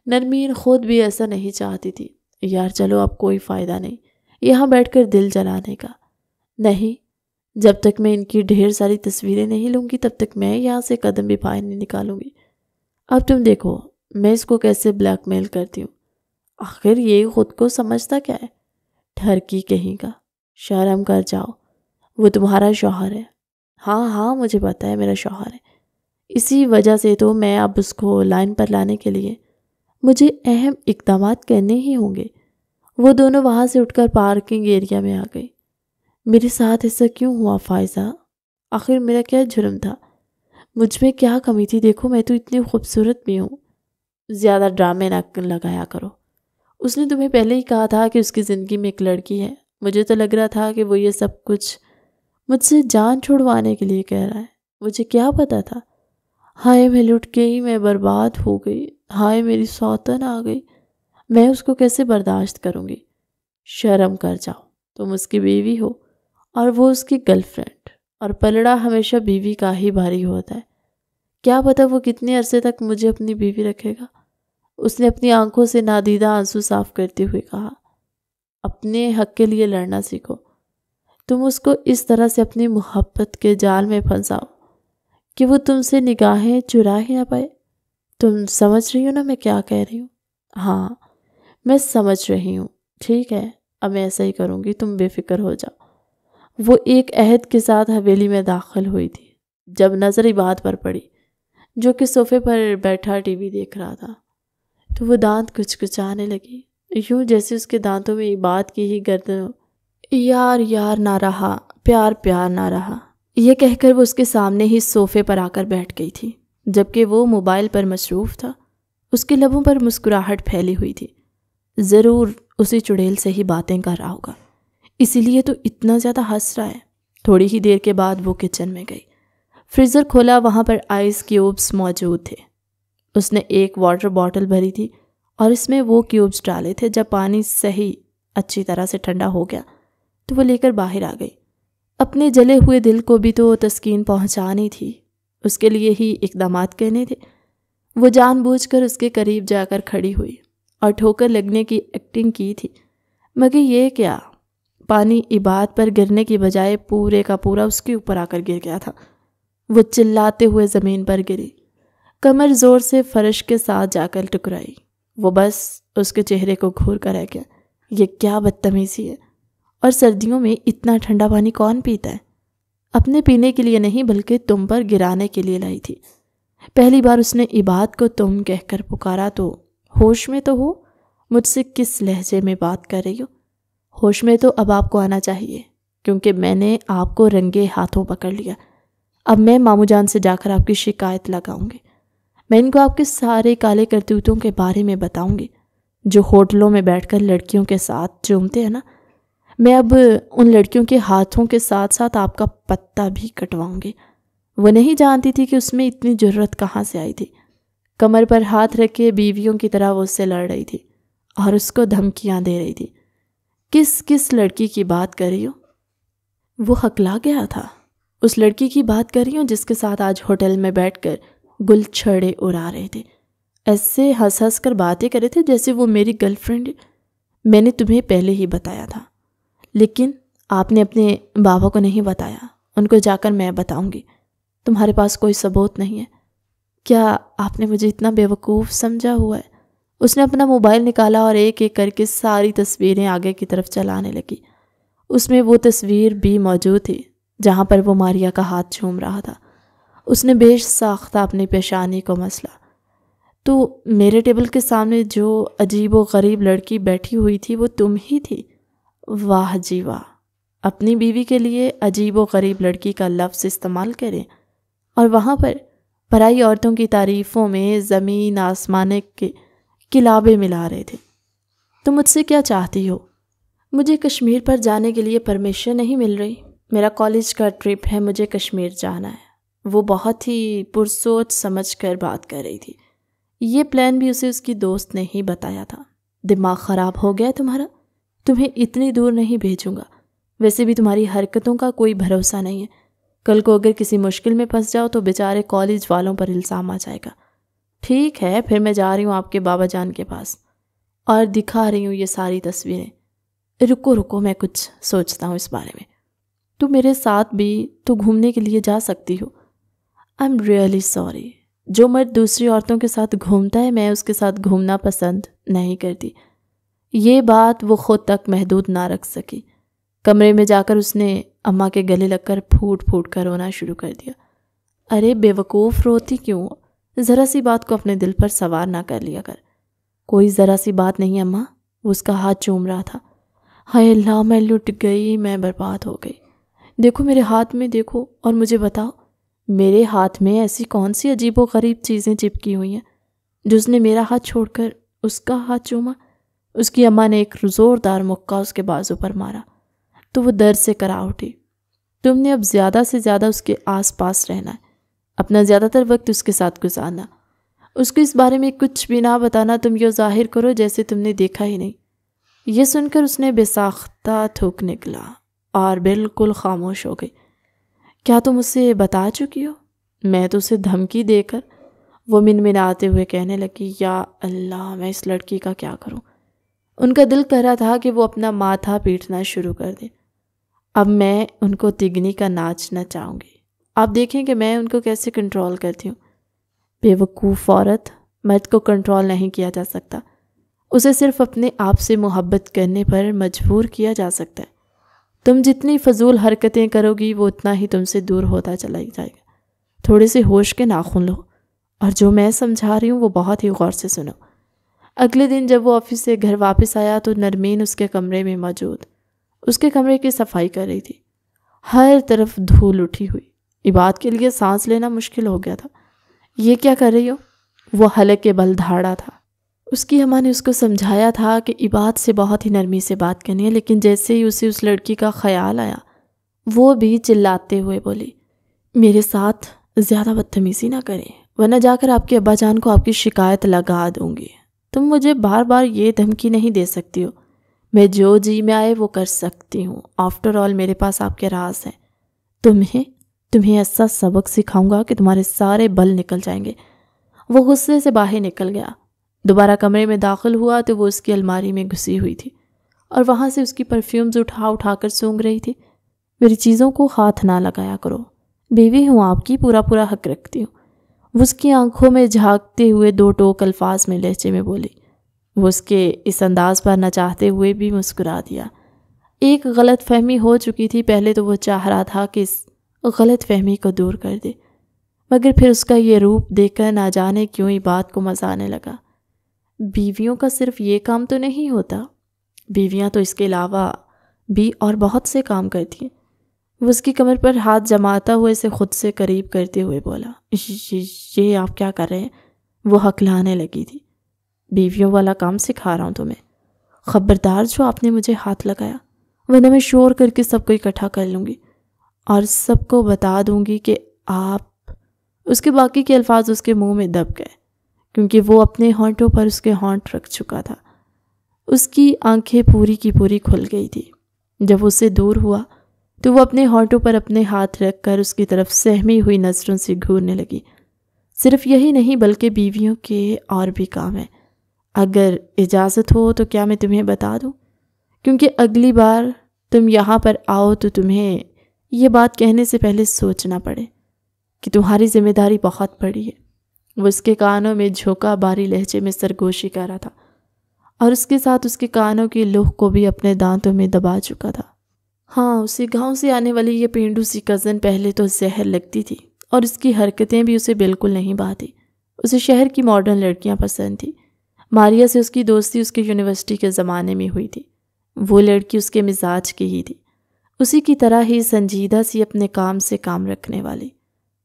نرمین خود بھی ایسا نہیں چاہتی تھی۔ یار چلو اب کوئی فائدہ نہیں، یہاں بیٹھ کر دل جلانے کا؟ نہیں، جب تک میں ان کی ڈھیر ساری تصویریں نہیں لوں گی تب تک میں یہاں سے قدم بھی باہر نہیں نکالوں گی۔ اب تم دیکھو میں اس کو کیسے بلیک میل کرتی ہوں۔ آخر یہ خود کو سمجھتا کیا ہے؟ ٹھرکی کہیں کا، شرم کر جاؤ، وہ تمہارا شوہر ہے۔ ہاں مجھے پتہ ہے میرا شوہر ہے، اسی وجہ سے تو میں اب اس کو لائن پر لانے کے لیے مجھے اہم اقدامات کرنے ہی ہوں گے۔ وہ دونوں وہاں سے اٹھ کر پارکنگ ایریا میں آ گئی۔ میرے ساتھ ایسا کیوں ہوا فائزہ؟ آخر میرا کیا جرم تھا؟ مجھ میں کیا کمی تھی؟ دیکھو میں تو اتنی خوبصورت بھی ہوں۔ زیادہ ڈرامے نہ لگایا کرو۔ اس نے تمہیں پہلے ہی کہا تھا کہ اس کی زندگی میں ایک لڑکی ہے۔ مجھے تو لگ رہا تھا کہ وہ یہ سب کچھ مجھ سے جان چھڑوانے کے لیے کہہ رہا ہے۔ مجھے کیا پتا تھا؟ ہائے میں لٹ گئی، میں برباد ہو گئی، ہائے میری سوتن آ گئی، میں اس کو کیسے برداشت کروں گی؟ شرم کر جاؤ، تم اس کی بیوی ہو اور وہ اس کی گرل فرینڈ، اور پلڑا ہمیشہ بیوی کا ہی بھاری ہوتا ہے۔ کیا پتا وہ کتنے عرصے تک مجھے اپنی بیوی رکھے گا۔ اس نے اپنی آنکھوں سے نادیدہ آنسو صاف کرتے ہوئے کہا، اپنے حق کے لیے لڑنا سیکھو۔ تم اس کو اس طرح سے اپنی محبت کے جال میں پھنساؤ کہ وہ تم سے نگاہیں چرا ہی نہ پائے۔ تم سمجھ رہی ہو نا میں کیا کہہ رہی ہوں؟ ہاں میں سمجھ رہی ہوں، ٹھیک ہے اب میں ایسا ہی کروں گی، تم بے فکر ہو جاؤ۔ وہ ایک عہد کے ساتھ حویلی میں داخل ہوئی تھی جب نظر عباد پر پڑی، جو کہ صوفے پر بیٹھا ٹی وی دیکھ رہا تھا۔ تو وہ دانت کچکچانے لگی، یوں جیسے اس کے دانتوں میں عباد کی ہی گردن ہو۔ یار نہ رہا، پیار نہ رہا، یہ کہہ کر وہ اس کے سامنے ہی صوفے پر آ کر بیٹھ گئی تھی، جبکہ وہ موبائل پر مصروف تھا۔ اس کے لبوں پر مسکراہٹ پھیلی ہوئی تھی۔ ضرور اسی چڑیل سے ہی باتیں کر رہا ہوگا، اسی لیے تو اتنا زیادہ ہنس رہا ہے۔ تھوڑی ہی دیر کے بعد وہ کچن میں گئی، فریزر کھولا، وہاں پر آئس کیوبز موجود تھے۔ اس نے ایک واٹر باٹل بھری تھی اور اس میں وہ کیوبز ڈالے تھے۔ جب پانی صحیح اچھی طرح سے ٹھنڈا ہو گیا تو وہ لے کر باہر آ گئی۔ اپنے جلے ہوئے دل کو بھی تو تسکین پہنچانی تھی، اس کے لیے ہی اقدامات کرنے تھے۔ وہ جان بوجھ کر اس کے قریب جا کر کھڑی ہوئی اور ٹھوکر لگنے کی ایکٹنگ کی تھی، مگر یہ کیا، پانی عباد پر گرنے کی بجائے پورے کا پورا اس کے اوپر آ کر گر گیا تھا۔ وہ چلاتے ہوئے زمین پر گری، کمر زور سے فرش کے ساتھ جا کر ٹکرائی۔ وہ بس اس کے چہرے کو گھور کر رہ گیا۔ یہ کیا بدتمیزی ہے، اور سردیوں میں اتنا ٹھنڈا پانی کون پیتا ہے؟ اپنے پینے کے لیے نہیں بلکہ تم پر گرانے کے لیے لائی تھی۔ پہلی بار اس نے عباد کو تم کہہ کر پکارا تو ہوش میں تو ہو؟ مجھ سے کس لہجے میں بات کر رہی ہو؟ ہوش میں تو اب آپ کو آنا چاہیے، کیونکہ میں نے آپ کو رنگے ہاتھوں پکڑ لیا۔ اب میں ماموں جان سے جا کر آپ کی شکایت لگاؤں گی۔ میں ان کو آپ کے سارے کالے کرتوتوں کے بارے میں بتاؤں گی، جو ہوٹلوں میں بیٹھ کر لڑکیوں کے ساتھ چومتے ہیں نا۔ میں اب ان لڑکیوں کے ہاتھوں کے ساتھ ساتھ آپ کا پتہ بھی کٹواؤں گی۔ وہ نہیں جانتی تھی کہ اس میں اتنی جرت کہاں سے آئی تھی۔ کمر پر ہاتھ رکھے بیویوں کی طرح وہ اس سے لڑ رہی تھی اور اس کو دھمکیاں دے رہی تھی۔ کس لڑکی کی بات کر رہی ہو؟ وہ ہکلا گیا تھا۔ اس لڑکی کی بات کر رہی ہوں جس کے ساتھ آج ہوٹل میں بیٹھ کر گل چھڑے اڑا رہے تھے، ایسے ہنس ہنس کر باتیں کر رہے تھے جیسے وہ میری گرل فرینڈ ہے۔ میں نے تمہیں پہلے ہی بتایا تھا، لیکن آپ نے اپنے بابا کو نہیں بتایا۔ ان کو جا کر میں بتاؤں گی۔ تمہارے پاس کوئی ثبوت نہیں ہے کیا؟ آپ نے مجھے اتنا بیوقوف سمجھا ہوا ہے؟ اس نے اپنا موبائل نکالا اور ایک ایک کر کے ساری تصویریں آگے کی طرف چلانے لگی۔ اس میں وہ تصویر بھی موجود تھی جہاں پر وہ ماریا کا ہاتھ چوم رہا تھا۔ اس نے بیش ساختہ اپنی پیشانی کو مسلا۔ تو میرے ٹیبل کے سامنے جو عجیب و غریب لڑکی بیٹھی ہوئی تھی وہ تم ہی تھی؟ واہ جی واہ، اپنی بیوی کے لیے عجیب و غریب لڑکی کا لفظ استعمال کریں اور وہاں پر پرائی عورتوں کی تعریفوں میں زمین آسمان کے کلابے ملا رہے تھے۔ تم مجھ سے کیا چاہتی ہو؟ مجھے کشمیر پر جانے کے لیے پرمیشن نہیں مل رہی۔ میرا کالج کا ٹرپ ہے، مجھے کشمیر جانا ہے۔ وہ بہت ہی پرسوچ سمجھ کر بات کر رہی تھی۔ یہ پلان بھی اسے اس کی دوست نے ہی بتایا تھا۔ دماغ خراب ہو گیا تمہارا؟ تمہیں اتنی دور نہیں بھیجوں گا۔ ویسے بھی تمہاری حرکتوں کا کوئی بھروسہ نہیں ہے۔ کل کو اگر کسی مشکل میں پھنس جاؤ تو بیچارے کالج والوں پر الزام آ جائے گا۔ ٹھیک ہے، پھر میں جا رہی ہوں آپ کے بابا جان کے پاس اور دکھا رہی ہوں یہ ساری تصویریں۔ رکو رکو، میں کچھ سوچتا ہوں اس بارے میں. تو میرے ساتھ بھی تو گھومنے کے لیے جا سکتی ہو. I am really sorry. جو مرد دوسری عورتوں کے ساتھ گھومتا ہے میں اس کے ساتھ گھومنا پسند نہیں کرتی. یہ بات وہ خود تک محدود نہ رکھ سکی. کمرے میں جا کر اس نے اماں کے گلے لگ کر پھوٹ پھوٹ کر رونا شروع کر دیا. ارے بے وقوف، روتی کیوں؟ ذرا سی بات کو اپنے دل پر سوار نہ کر لیا کر. کوئی ذرا سی بات نہیں اماں. وہ اس کا ہاتھ چوم رہا تھا. ہائے اللہ، میں لٹ گئی، میں برباد ہو گئی. دیکھو میرے ہاتھ میں، دیکھو اور مجھے بتاؤ میرے ہاتھ میں ایسی کون سی عجیب و غریب چیزیں چپکی ہوئی ہیں جو اس نے میرا ہاتھ چھوڑ کر اس کا ہاتھ چوما. اس کی اماں نے ایک زوردار مکہ اس کے بازو پر مارا تو وہ درد سے کرا اٹھی. تم نے اب زیادہ سے زیادہ اس کے آس پاس رہنا ہے، اپنا زیادہ تر وقت اس کے ساتھ گزارنا، اس کو اس بارے میں کچھ بھی نہ بتانا. تم یہ ظاہر کرو جیسے تم نے دیکھا ہی نہیں. یہ سن کر اس نے بے ساختہ تھوک نکلا اور بالکل خاموش ہو گئی. کیا تم اسے بتا چکی ہو؟ میں تو اسے دھمکی دے کر. وہ منمناتے ہوئے کہنے لگی، یا اللہ، میں اس لڑکی کا کیا کروں. ان کا دل کر رہا تھا کہ وہ اپنا ماتھا پیٹنا شروع کر دے. اب میں ان کو تگنی کا ناچ نچاؤں گی. آپ دیکھیں کہ میں ان کو کیسے کنٹرول کرتی ہوں. بے وقوف عورت، مرد کو کنٹرول نہیں کیا جا سکتا، اسے صرف اپنے آپ سے محبت کرنے پر مجبور کیا جا سکتا ہے. تم جتنی فضول حرکتیں کرو گی وہ اتنا ہی تم سے دور ہوتا چلا جائے گا. تھوڑے سے ہوش کے ناخن لو اور جو میں سمجھا رہی ہوں وہ بہت ہی غور سے سنو. اگلے دن جب وہ آفس سے گھر واپس آیا تو نرمین اس کے کمرے میں موجود اس کے کمرے کی صفائی کر رہی تھی. ہر طرف دھول اٹھی ہوئی، عباد کے لیے سانس لینا مشکل ہو گیا تھا. یہ کیا کر رہی ہو؟ وہ حلق کے بل دھاڑا تھا. اس کی اماں نے اس کو سمجھایا تھا کہ عباد سے بہت ہی نرمی سے بات کرنی ہے، لیکن جیسے ہی اسے اس لڑکی کا خیال آیا وہ بھی چلاتے ہوئے بولی، میرے ساتھ زیادہ بدتمیزی نہ کریں ورنہ جا کر آپ کے ابا جان کو آپ کی شکایت لگا دوں گی. تم مجھے بار بار یہ دھمکی نہیں دے سکتی ہو. میں جو جی میں آئے وہ کر سکتی ہوں. آفٹر آل میرے پاس آپ کے راز ہیں. تمہیں ایسا سبق سکھاؤں گا کہ تمہارے سارے بل نکل جائیں گے. وہ غصے سے باہر نکل گیا. دوبارہ کمرے میں داخل ہوا تو وہ اس کی الماری میں گھسی ہوئی تھی اور وہاں سے اس کی پرفیومز اٹھا کر سونگھ رہی تھی. میری چیزوں کو ہاتھ نہ لگایا کرو، بیوی ہوں آپ کی، پورا حق رکھتی ہوں. وہ اس کی آنکھوں میں جھانکتے ہوئے دو ٹوک الفاظ میں لہجے میں بولی. وہ اس کے اس انداز پر نہ چاہتے ہوئے بھی مسکرا دیا. ایک غلط فہمی ہو چکی تھی. پہلے تو وہ چاہ رہا تھا کہ اس غلط فہمی کو دور کر دے، مگر پھر اس کا یہ روپ دیکھ کر نہ جانے کیوں ہی بات کو مزہ آنے لگا. بیویوں کا صرف یہ کام تو نہیں ہوتا، بیویاں تو اس کے علاوہ بھی اور بہت سے کام کرتی ہیں. وہ اس کی کمر پر ہاتھ جماتا ہوا اسے خود سے قریب کرتے ہوئے بولا، یہ آپ کیا کر رہے ہیں؟ وہ ہکلانے لگی تھی. بیویوں والا کام سکھا رہا ہوں تمہیں. خبردار جو آپ نے مجھے ہاتھ لگایا، ورنہ میں شور کر کے سب کو اکٹھا کر لوں گی اور سب کو بتا دوں گی کہ آپ. اس کے باقی کے الفاظ اس کے منہ میں دب گئے کیونکہ وہ اپنے ہونٹوں پر اس کے ہونٹ رکھ چکا تھا. اس کی آنکھیں پوری کی پوری کھل گئی تھی. جب اس سے دور ہوا تو وہ اپنے ہونٹوں پر اپنے ہاتھ رکھ کر اس کی طرف سہمی ہوئی نظروں سے گھورنے لگی. صرف یہی نہیں بلکہ بیویوں کے اور بھی کام ہیں. اگر اجازت ہو تو کیا میں تمہیں بتا دوں؟ کیونکہ اگلی بار تم یہاں پر آؤ تو تمہیں یہ بات کہنے سے پہلے سوچنا پڑے کہ تمہاری ذمہ داری بہت بڑی ہے. وہ اس کے کانوں میں جھونکا باری لہجے میں سرگوشی کر رہا تھا اور اس کے ساتھ اس کے کانوں کی لوح کو بھی اپنے دانتوں میں دبا چکا تھا. ہاں، اسے گاؤں سے آنے والی یہ پینڈو سی کزن پہلے تو زہر لگتی تھی اور اس کی حرکتیں بھی اسے بالکل نہیں بھاتی. اسے شہر کی ماڈرن لڑکیاں پسند تھی. ماریا سے اس کی دوستی اس کے یونیورسٹی کے زمانے میں ہوئی تھی. وہ لڑکی اس کے مزاج کی ہی تھی، اسی کی طرح ہی سنجیدہ سی، اپنے کام سے کام رکھنے والی.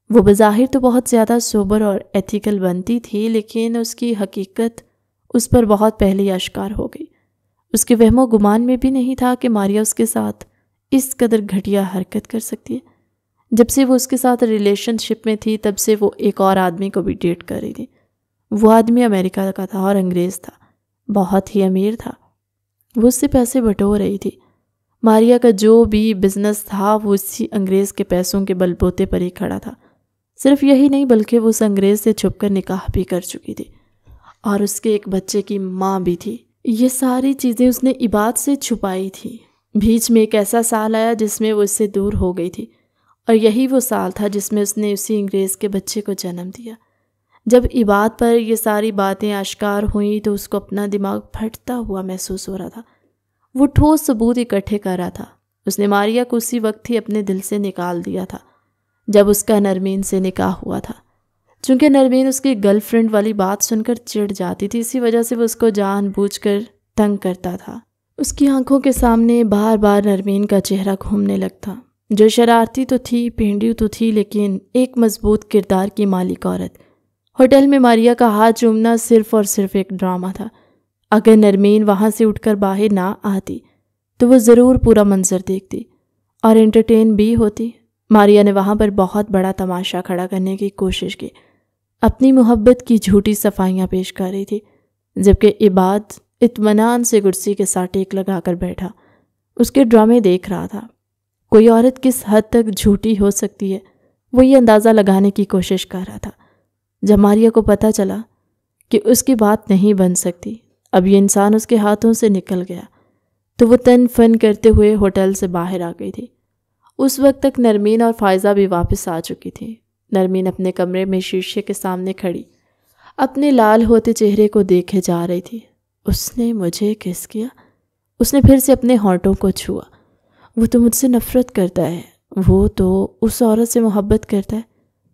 وہ بظاہر تو بہت زیادہ سوبر اور ایتھیکل بنتی تھی، لیکن اس کی حقیقت اس پر بہت پہلے اشکار ہو گئی. اس کے وہم و گمان میں بھی نہیں تھا کہ ماریا اس کے ساتھ اس قدر گھٹیا حرکت کر سکتی ہے. جب سے وہ اس کے ساتھ ریلیشن شپ میں تھی تب سے وہ ایک اور آدمی کو بھی ڈیٹ کر رہی تھی. وہ آدمی امریکہ کا تھا اور انگریز تھا، بہت ہی امیر تھا. وہ اس سے پیسے بٹور رہی تھی. ماریا کا جو بھی بزنس تھا وہ اسی انگریز کے پیسوں کے بل بوتے پر ہی کھڑا تھا. صرف یہی نہیں بلکہ وہ اس انگریز سے چھپ کر نکاح بھی کر چکی تھی اور اس کے ایک بچے کی ماں بھی تھی. یہ ساری چیزیں اس نے عباد سے چھپائی تھی۔ بیچ میں ایک ایسا سال آیا جس میں وہ اس سے دور ہو گئی تھی، اور یہی وہ سال تھا جس میں اس نے اسی انگریز کے بچے کو جنم دیا۔ جب عباد پر یہ ساری باتیں آشکار ہوئیں تو اس کو اپنا دماغ پھٹتا ہوا محسوس ہو رہا تھا۔ وہ ٹھوس ثبوت اکٹھے کر رہا تھا۔ اس نے ماریا کو اسی وقت ہی اپنے دل سے نکال دیا تھا جب اس کا نرمین سے نکاح ہوا تھا۔ چونکہ نرمین اس کی گرل فرینڈ والی بات سن کر چڑ جاتی تھی، اسی وجہ سے وہ اس کو جان بوجھ کر تنگ کرتا تھا۔ اس کی آنکھوں کے سامنے بار بار نرمین کا چہرہ گھومنے لگتا، جو شرارتی تو تھی، پینڈیو تو تھی، لیکن ایک مضبوط کردار کی مالک عورت۔ ہوٹل میں ماریا کا ہاتھ چومنا صرف اور صرف ایک ڈرامہ تھا۔ اگر نرمین وہاں سے اٹھ کر باہر نہ آتی تو وہ ضرور پورا منظر دیکھتی اور انٹرٹین بھی ہوتی۔ ماریا نے وہاں پر بہت بڑا تماشا کھڑا کرنے کی کوشش کی، اپنی محبت کی جھوٹی صفائیاں پیش کر رہی تھی، جبکہ عباد اطمینان سے کرسی کے ساتھ ٹیک لگا کر بیٹھا اس کے ڈرامے دیکھ رہا تھا۔ کوئی عورت کس حد تک جھوٹی ہو سکتی ہے، وہ یہ اندازہ لگانے کی کوشش کر رہا تھا۔ جب ماریا کو پتہ چلا کہ اس کی بات نہیں بن سکتی، اب یہ انسان اس کے ہاتھوں سے نکل گیا، تو وہ تن فن کرتے ہوئے ہوٹل سے باہر آ گئی تھی۔ اس وقت تک نرمین اور فائزہ بھی واپس آ چکی تھی۔ نرمین اپنے کمرے میں شیشے کے سامنے کھڑی اپنے لال ہوتے چہرے کو دیکھے جا رہی تھی۔ اس نے مجھے کس کیا؟ اس نے پھر سے اپنے ہونٹوں کو چھوا۔ وہ تو مجھ سے نفرت کرتا ہے، وہ تو اس عورت سے محبت کرتا ہے،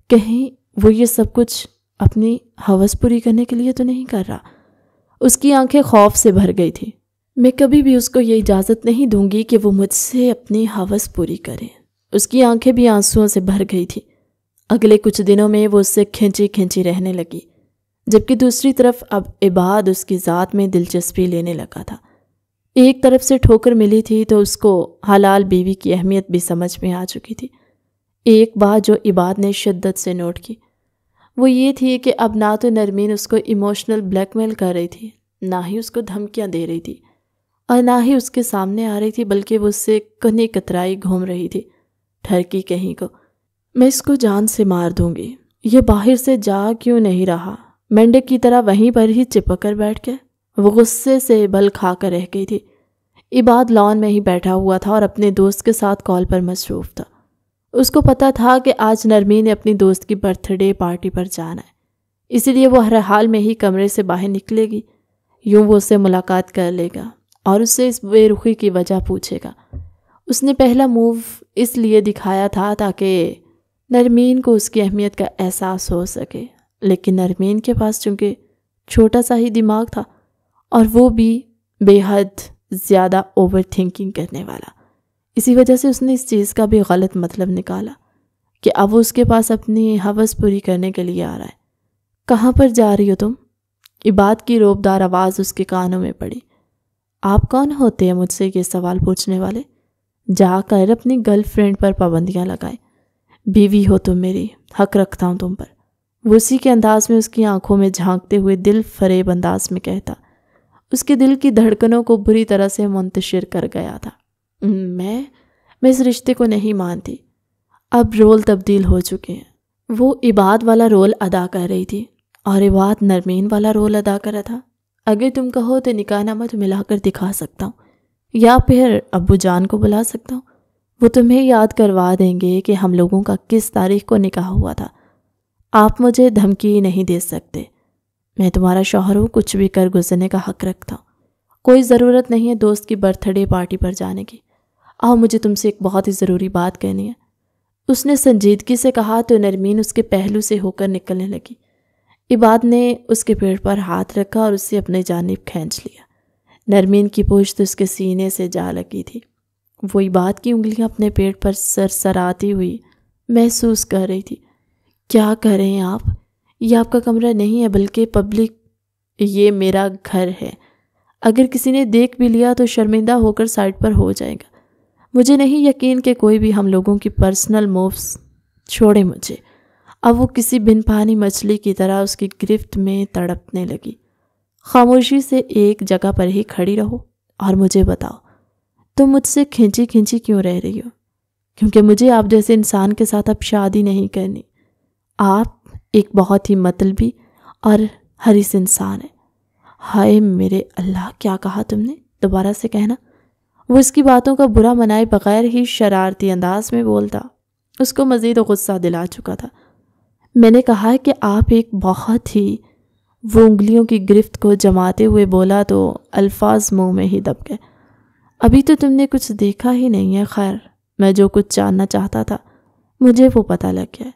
کہیں وہ یہ سب کچھ اپنی ہوس پوری کرنے کے لیے تو نہیں کر رہا؟ اس کی آنکھیں خوف سے بھر گئی تھی۔ میں کبھی بھی اس کو یہ اجازت نہیں دوں گی کہ وہ مجھ سے اپنی ہوس پوری کرے۔ اس کی آنکھیں بھی آنسوؤں سے بھر گئی تھی۔ اگلے کچھ دنوں میں وہ اس سے کھنچی کھنچی رہنے لگی، جبکہ دوسری طرف اب عباد اس کی ذات میں دلچسپی لینے لگا تھا۔ ایک طرف سے ٹھوکر ملی تھی تو اس کو حلال بیوی کی اہمیت بھی سمجھ میں آ چکی تھی۔ ایک بات جو عباد نے شدت سے نوٹ کی وہ یہ تھی کہ اب نہ تو نرمین اس کو ایموشنل بلیک میل کر رہی تھی، نہ ہی اس کو دھمکیاں دے رہی تھی، اور نہ ہی اس کے سامنے آ رہی تھی، بلکہ وہ اس سے کنے کترائی گھوم رہی تھی۔ ٹھرکی کہیں کو، میں اس کو جان سے مار دوں گی، یہ باہر سے جا کیوں نہیں رہا؟ مینڈک کی طرح وہیں پر ہی چپک کر بیٹھ کے وہ غصے سے بل کھا کر رہ گئی تھی۔ عباد لان میں ہی بیٹھا ہوا تھا اور اپنے دوست کے ساتھ کال پر مصروف تھا۔ اس کو پتا تھا کہ آج نرمین نے اپنی دوست کی برتھ ڈے پارٹی پر جانا ہے، اسی لیے وہ ہر حال میں ہی کمرے سے باہر نکلے گی۔ یوں وہ اس سے ملاقات کر لے گا اور اس سے اس بے رخی کی وجہ پوچھے گا۔ اس نے پہلا موو اس لیے دکھایا تھا تاکہ نرمین کو اس کی اہمیت کا احساس ہو سکے، لیکن نرمین کے پاس چونکہ چھوٹا سا ہی دماغ تھا اور وہ بھی بے حد زیادہ اوور تھنکنگ کرنے والا، اسی وجہ سے اس نے اس چیز کا بھی غلط مطلب نکالا کہ اب وہ اس کے پاس اپنی ہوس پوری کرنے کے لیے آ رہا ہے۔ کہاں پر جا رہی ہو تم؟ عباد کی روبدار آواز اس کے کانوں میں پڑی۔ آپ کون ہوتے ہیں مجھ سے یہ سوال پوچھنے والے؟ جا کر اپنی گرل فرینڈ پر پابندیاں لگائے۔ بیوی ہو تم میری، حق رکھتا ہوں تم پر، وہ اسی کے انداز میں اس کی آنکھوں میں جھانکتے ہوئے دل فریب انداز میں کہتا۔ اس کے دل کی دھڑکنوں کو بری طرح سے منتشر کر گیا تھا۔ میں اس رشتے کو نہیں مانتی۔ اب رول تبدیل ہو چکے ہیں۔ وہ عباد والا رول ادا کر رہی تھی اور عباد نرمین والا رول ادا کر رہا تھا۔ اگر تم کہو تو نکاح نامہ ملا کر دکھا سکتا ہوں، یا پھر ابو جان کو بلا سکتا ہوں، وہ تمہیں یاد کروا دیں گے کہ ہم لوگوں کا کس تاریخ کو نکاح ہوا تھا۔ آپ مجھے دھمکی نہیں دے سکتے، میں تمہارا شوہر ہوں، کچھ بھی کر گزرنے کا حق رکھتا ہوں۔ کوئی ضرورت نہیں ہے دوست کی برتھ ڈے پارٹی پر جانے کی۔ آؤ مجھے تم سے ایک بہت ہی ضروری بات کہنی ہے، اس نے سنجیدگی سے کہا تو نرمین اس کے پہلو سے ہو کر نکلنے لگی۔ عباد نے اس کے پیٹ پر ہاتھ رکھا اور اسے اپنے جانب کھینچ لیا۔ نرمین کی پشت اس کے سینے سے جا لگی تھی۔ وہ عباد کی انگلیاں اپنے پیٹ پر سرسراتی ہوئی محسوس کر رہی تھی۔ کیا کر رہے ہیں آپ؟ یہ آپ کا کمرہ نہیں ہے بلکہ پبلک، یہ میرا گھر ہے۔ اگر کسی نے دیکھ بھی لیا تو شرمندہ ہو کر سائڈ پر ہو جائے گا۔ مجھے نہیں یقین کہ کوئی بھی ہم لوگوں کی پرسنل مووز چھوڑے مجھے۔ اب وہ کسی بن پانی مچھلی کی طرح اس کی گرفت میں تڑپنے لگی۔ خاموشی سے ایک جگہ پر ہی کھڑی رہو اور مجھے بتاؤ، تم مجھ سے کھنچی کھنچی کیوں رہ رہی ہو؟ کیونکہ مجھے آپ جیسے انسان کے ساتھ اب شادی نہیں کرنی۔ آپ ایک بہت ہی مطلبی اور حریص انسان ہیں۔ ہائے میرے اللہ، کیا کہا تم نے؟ دوبارہ سے کہنا۔ وہ اس کی باتوں کا برا منائے بغیر ہی شرارتی انداز میں بولتا، اس کو مزید غصہ دلا چکا تھا۔ میں نے کہا کہ آپ ایک بہت ہی، وہ انگلیوں کی گرفت کو جماتے ہوئے بولا تو الفاظ منہ میں ہی دب گئے۔ ابھی تو تم نے کچھ دیکھا ہی نہیں ہے، خیر میں جو کچھ جاننا چاہتا تھا مجھے وہ پتہ لگ گیا ہے۔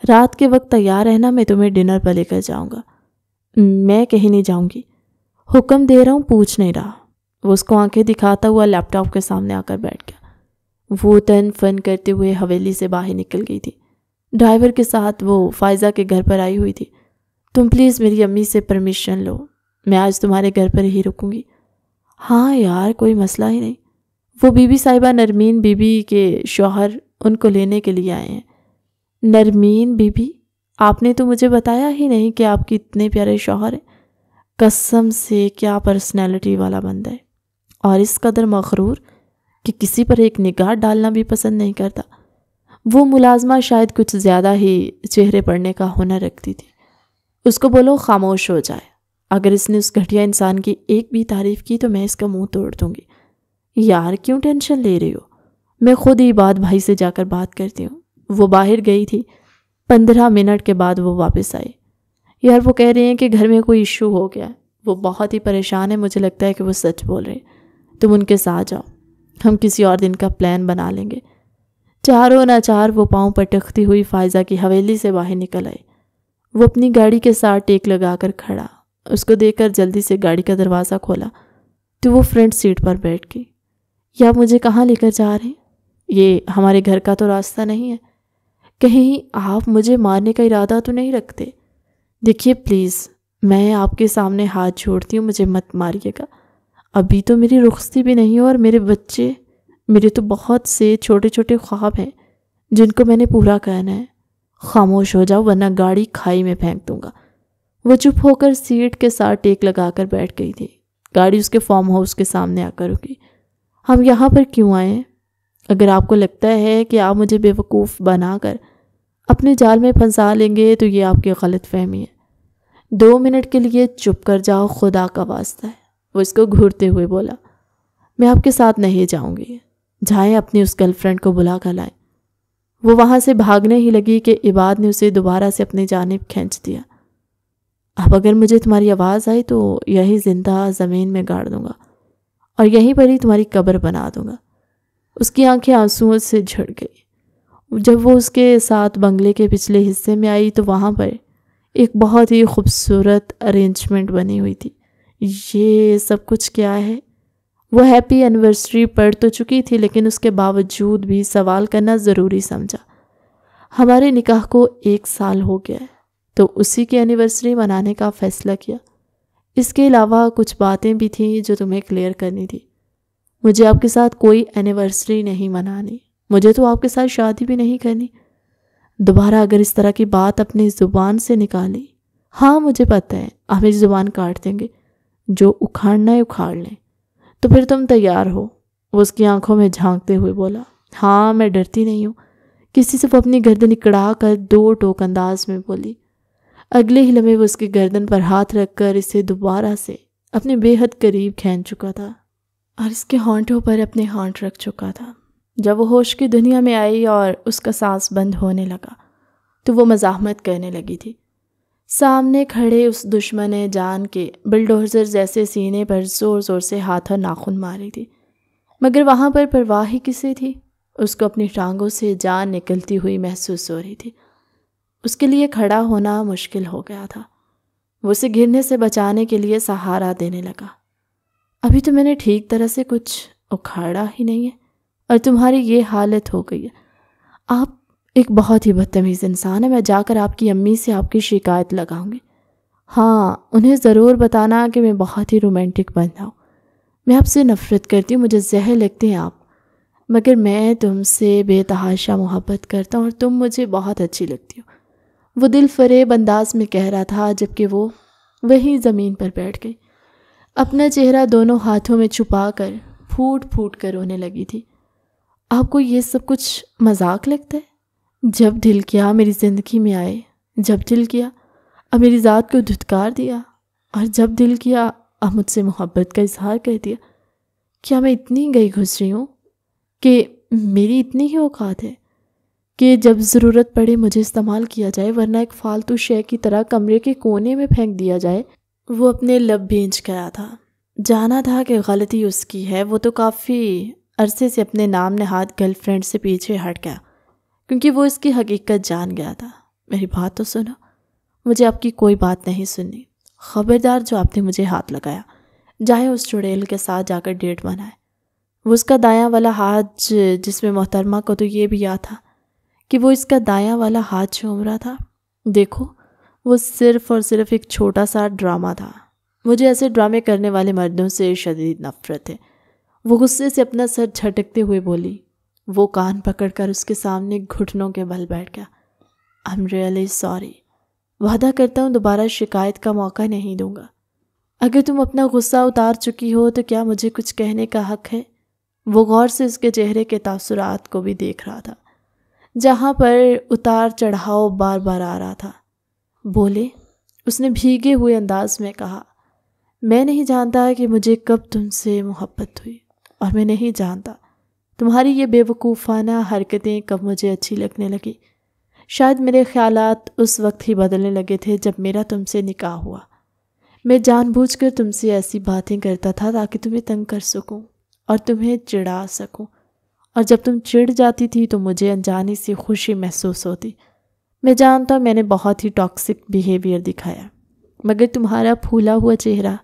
رات کے وقت تیار رہنا، میں تمہیں ڈنر پر لے کر جاؤں گا۔ میں کہیں نہیں جاؤں گی، حکم دے رہا ہوں، پوچھ نہیں رہا۔ وہ اس کو آنکھیں دکھاتا ہوا لیپ ٹاپ کے سامنے آ کر بیٹھ گیا۔ وہ تن فن کرتے ہوئے حویلی سے باہر نکل گئی تھی۔ ڈرائیور کے ساتھ وہ فائزہ کے گھر پر آئی ہوئی تھی۔ تم پلیز میری امی سے پرمیشن لو، میں آج تمہارے گھر پر ہی رکوں گی۔ ہاں یار، کوئی مسئلہ ہی نہیں۔ وہ بی بی صاحبہ نرمین بی بی کے شوہر ان کو لینے کے لیے آئے ہیں۔ نرمین بی بی؟ آپ نے تو مجھے بتایا ہی نہیں کہ آپ کی اتنے پیارے شوہر ہیں۔ قسم سے کیا پرسنالٹی والا بندہ ہے، اور اس قدر مغرور کہ کسی پر ایک نگاہ ڈالنا بھی پسند نہیں کرتا۔ وہ ملازمہ شاید کچھ زیادہ ہی چہرے پڑھنے کا ہنر رکھتی تھی۔ اس کو بولو خاموش ہو جائے، اگر اس نے اس گھٹیا انسان کی ایک بھی تعریف کی تو میں اس کا منہ توڑ دوں گی۔ یار کیوں ٹینشن لے رہی ہو؟ میں خود ہی بات بھائی سے جا کر بات کرتی ہوں۔ وہ باہر گئی تھی۔ 15 منٹ کے بعد وہ واپس آئی۔ یار وہ کہہ رہے ہیں کہ گھر میں کوئی ایشو ہو گیا ہے، وہ بہت ہی پریشان ہے، مجھے لگتا ہے کہ وہ سچ بول رہے ہیں۔ تم ان کے ساتھ جاؤ، ہم کسی اور دن کا پلان بنا لیں گے۔ چاروں ناچار وہ پاؤں پٹکتی ہوئی فائزہ کی حویلی سے باہر نکل آئی۔ وہ اپنی گاڑی کے ساتھ ٹیک لگا کر کھڑا، اس کو دیکھ کر جلدی سے گاڑی کا دروازہ کھولا تو وہ فرنٹ سیٹ پر بیٹھ گئی۔ یا آپ مجھے کہاں لے کر جا رہے ہیں؟ یہ ہمارے گھر کا تو راستہ نہیں ہے، کہیں آپ مجھے مارنے کا ارادہ تو نہیں رکھتے؟ دیکھیے پلیز، میں آپ کے سامنے ہاتھ جوڑتی ہوں، مجھے مت ماریے گا۔ ابھی تو میری رخصتی بھی نہیں ہو، اور میرے بچے، میرے تو بہت سے چھوٹے چھوٹے خواب ہیں جن کو میں نے پورا کرنا ہے۔ خاموش ہو جاؤ ورنہ گاڑی کھائی میں پھینک دوں گا۔ وہ چپ ہو کر سیٹ کے ساتھ ٹیک لگا کر بیٹھ گئی تھی۔ گاڑی اس کے فارم ہاؤس کے سامنے آ کر رکی۔ ہم یہاں پر کیوں آئے ہیں؟ اگر آپ کو لگتا ہے کہ آپ مجھے بیوقوف بنا کر اپنے جال میں پھنسا لیں گے تو یہ آپ کی غلط فہمی ہے۔ 2 منٹ کے لیے چپ کر جاؤ، خدا کا واسطہ ہے، وہ اس کو گھورتے ہوئے بولا۔ میں آپ کے ساتھ نہیں جاؤں گی، جائیں اپنی اس گرل فرینڈ کو بلا کر لائیں۔ وہ وہاں سے بھاگنے ہی لگی کہ عباد نے اسے دوبارہ سے اپنی جانب کھینچ دیا۔ اب اگر مجھے تمہاری آواز آئی تو یہی زندہ زمین میں گاڑ دوں گا اور یہیں پر ہی تمہاری قبر بنا دوں گا۔ اس کی آنکھیں آنسوؤں سے جھڑ گئی۔ جب وہ اس کے ساتھ بنگلے کے پچھلے حصے میں آئی تو وہاں پر ایک بہت ہی خوبصورت ارینجمنٹ بنی ہوئی تھی۔ یہ سب کچھ کیا ہے؟ وہ ہیپی اینیورسری پڑھ تو چکی تھی، لیکن اس کے باوجود بھی سوال کرنا ضروری سمجھا۔ ہمارے نکاح کو 1 سال ہو گیا ہے، تو اسی کی اینیورسری منانے کا فیصلہ کیا۔ اس کے علاوہ کچھ باتیں بھی تھیں جو تمہیں کلیئر کرنی تھی۔ مجھے آپ کے ساتھ کوئی اینیورسری نہیں منانی، مجھے تو آپ کے ساتھ شادی بھی نہیں کرنی۔ دوبارہ اگر اس طرح کی بات اپنی زبان سے نکالی، ہاں مجھے پتہ ہے آپ میری زبان کاٹ دیں گے، جو اکھاڑنا ہے اکھاڑ لیں، تو پھر تم تیار ہو؟ وہ اس کی آنکھوں میں جھانکتے ہوئے بولا۔ ہاں میں ڈرتی نہیں ہوں، کسی سے وہ اپنی گردن اکڑا کر 2 ٹوک انداز میں بولی۔ اگلے ہی لمحے وہ اس کی گردن پر ہاتھ رکھ کر اسے دوبارہ سے اپنے بے حد قریب کھینچ چکا تھا اور اس کے ہونٹوں پر اپنے ہونٹ رکھ چکا تھا۔ جب وہ ہوش کی دنیا میں آئی اور اس کا سانس بند ہونے لگا تو وہ مزاحمت کرنے لگی تھی۔ سامنے کھڑے اس دشمن جان کے بلڈوزر جیسے سینے پر زور زور سے ہاتھ اور ناخن ماری تھی، مگر وہاں پر پرواہ ہی کسے تھی؟ اس کو اپنی ٹانگوں سے جان نکلتی ہوئی محسوس ہو رہی تھی۔ اس کے لیے کھڑا ہونا مشکل ہو گیا تھا۔ وہ اسے گرنے سے بچانے کے لیے سہارا دینے لگا۔ ابھی تو میں نے ٹھیک طرح سے کچھ اکھاڑا ہی نہیں ہے اور تمہاری یہ حالت ہو گئی ہے۔ آپ ایک بہت ہی بدتمیز انسان ہے، میں جا کر آپ کی امی سے آپ کی شکایت لگاؤں گی۔ ہاں انہیں ضرور بتانا کہ میں بہت ہی رومانٹک بندہ ہوں، میں آپ سے نفرت کرتی ہوں، مجھے زہر لگتے ہیں آپ، مگر میں تم سے بے تحاشا محبت کرتا ہوں اور تم مجھے بہت اچھی لگتی ہو۔ وہ دل فریب انداز میں کہہ رہا تھا جبکہ وہ وہیں زمین پر بیٹھ گئی، اپنا چہرہ دونوں ہاتھوں میں چھپا کر پھوٹ پھوٹ کر رونے لگی تھی۔ آپ کو یہ سب کچھ مذاق لگتا ہے؟ جب دل کیا میری زندگی میں آئے، جب دل کیا اب میری ذات کو دھتکار دیا، اور جب دل کیا اب مجھ سے محبت کا اظہار کر دیا۔ کیا میں اتنی گئی گزری ہوں کہ میری اتنی ہی اوقات ہے کہ جب ضرورت پڑے مجھے استعمال کیا جائے، ورنہ ایک فالتو شے کی طرح کمرے کے کونے میں پھینک دیا جائے؟ وہ اپنے لب بھینچ گیا تھا۔ جانا تھا کہ غلطی اس کی ہے، وہ تو کافی عرصے سے اپنے نام نہاد گرل فرینڈ سے پیچھے ہٹ گیا، کیونکہ وہ اس کی حقیقت جان گیا تھا۔ میری بات تو سنو، مجھے آپ کی کوئی بات نہیں سننی۔ خبردار جو آپ نے مجھے ہاتھ لگایا، جائیں اس چڑیل کے ساتھ جا کر ڈیٹ بنائے۔ وہ اس کا دایاں والا ہاتھ، جس میں محترمہ کو تو یہ بھی یاد تھا کہ وہ اس کا دایاں والا ہاتھ چوم رہا تھا۔ دیکھو، وہ صرف اور صرف ایک چھوٹا سا ڈرامہ تھا۔ مجھے ایسے ڈرامے کرنے والے مردوں سے شدید نفرت ہے۔ وہ غصے سے اپنا سر جھٹکتے ہوئے بولی۔ وہ کان پکڑ کر اس کے سامنے گھٹنوں کے بل بیٹھ گیا۔ I'm really sorry۔ وعدہ کرتا ہوں دوبارہ شکایت کا موقع نہیں دوں گا۔ اگر تم اپنا غصہ اتار چکی ہو تو کیا مجھے کچھ کہنے کا حق ہے؟ وہ غور سے اس کے چہرے کے تاثرات کو بھی دیکھ رہا تھا، جہاں پر اتار چڑھاؤ بار بار آ رہا تھا۔ بولے، اس نے بھیگے ہوئے انداز میں کہا، میں نہیں جانتا کہ مجھے کب تم سے محبت ہوئی، اور میں نہیں جانتا تمہاری یہ بے وقوفانہ حرکتیں کب مجھے اچھی لگنے لگی۔ شاید میرے خیالات اس وقت ہی بدلنے لگے تھے جب میرا تم سے نکاح ہوا۔ میں جان بوجھ کر تم سے ایسی باتیں کرتا تھا تاکہ تمہیں تنگ کر سکوں اور تمہیں چڑھا سکوں، اور جب تم چڑھ جاتی تھی تو مجھے انجانی سی خوشی محسوس ہوتی۔ میں جانتا ہوں میں نے بہت ہی ٹاکسک بیہیویئر دکھایا، مگر تمہارا پھولا ہوا چہرہ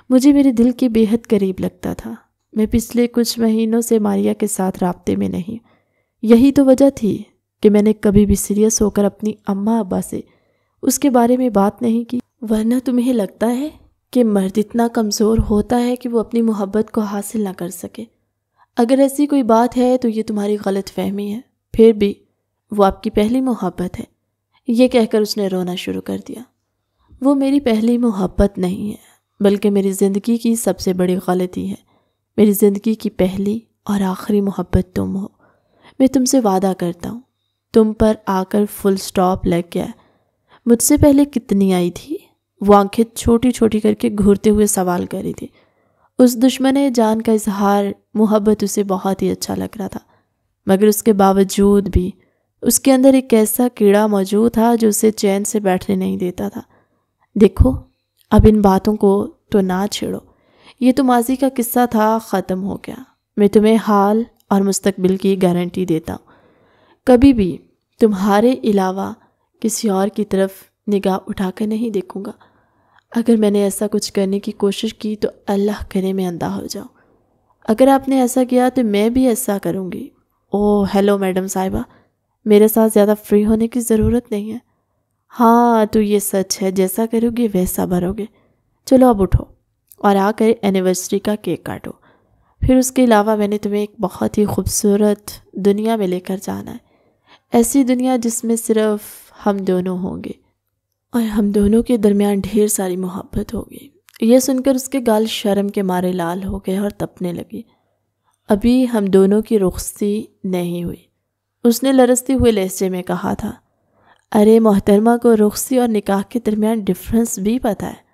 مجھے میرے دل کے بے حد قریب لگتا تھا۔ میں پچھلے کچھ مہینوں سے ماریا کے ساتھ رابطے میں نہیں۔ یہی تو وجہ تھی کہ میں نے کبھی بھی سیریس ہو کر اپنی اماں ابا سے اس کے بارے میں بات نہیں کی، ورنہ تمہیں لگتا ہے کہ مرد اتنا کمزور ہوتا ہے کہ وہ اپنی محبت کو حاصل نہ کر سکے؟ اگر ایسی کوئی بات ہے تو یہ تمہاری غلط فہمی ہے۔ پھر بھی وہ آپ کی پہلی محبت ہے۔ یہ کہہ کر اس نے رونا شروع کر دیا۔ وہ میری پہلی محبت نہیں ہے، بلکہ میری زندگی کی سب سے بڑی غلطی ہے۔ میری زندگی کی پہلی اور آخری محبت تم ہو۔ میں تم سے وعدہ کرتا ہوں، تم پر آ کر فل سٹاپ لگ گیا ہے۔ مجھ سے پہلے کتنی آئی تھی؟ وہ آنکھیں چھوٹی چھوٹی کر کے گھورتے ہوئے سوال کر رہی تھی۔ اس دشمن جان کا اظہار محبت اسے بہت ہی اچھا لگ رہا تھا، مگر اس کے باوجود بھی اس کے اندر ایک ایسا کیڑا موجود تھا جو اسے چین سے بیٹھنے نہیں دیتا تھا۔ دیکھو، اب ان باتوں کو تو نہ چھیڑو، یہ تو ماضی کا قصہ تھا، ختم ہو گیا۔ میں تمہیں حال اور مستقبل کی گارنٹی دیتا ہوں، کبھی بھی تمہارے علاوہ کسی اور کی طرف نگاہ اٹھا کر نہیں دیکھوں گا۔ اگر میں نے ایسا کچھ کرنے کی کوشش کی تو اللہ کرے میں اندھا ہو جاؤں۔ اگر آپ نے ایسا کیا تو میں بھی ایسا کروں گی۔ اوہ ہیلو میڈم صاحبہ، میرے ساتھ زیادہ فری ہونے کی ضرورت نہیں ہے۔ ہاں تو یہ سچ ہے، جیسا کرو گے ویسا بھرو گے۔ چلو اب اٹھو اور آ کر اینیورسری کا کیک کاٹو۔ پھر اس کے علاوہ میں نے تمہیں ایک بہت ہی خوبصورت دنیا میں لے کر جانا ہے، ایسی دنیا جس میں صرف ہم دونوں ہوں گے اور ہم دونوں کے درمیان ڈھیر ساری محبت ہوگی۔ یہ سن کر اس کے گال شرم کے مارے لال ہو گئے اور تپنے لگی۔ ابھی ہم دونوں کی رخصتی نہیں ہوئی، اس نے لرزتے ہوئے لہجے میں کہا تھا۔ ارے محترمہ کو رخصتی اور نکاح کے درمیان ڈفرنس بھی پتہ ہے۔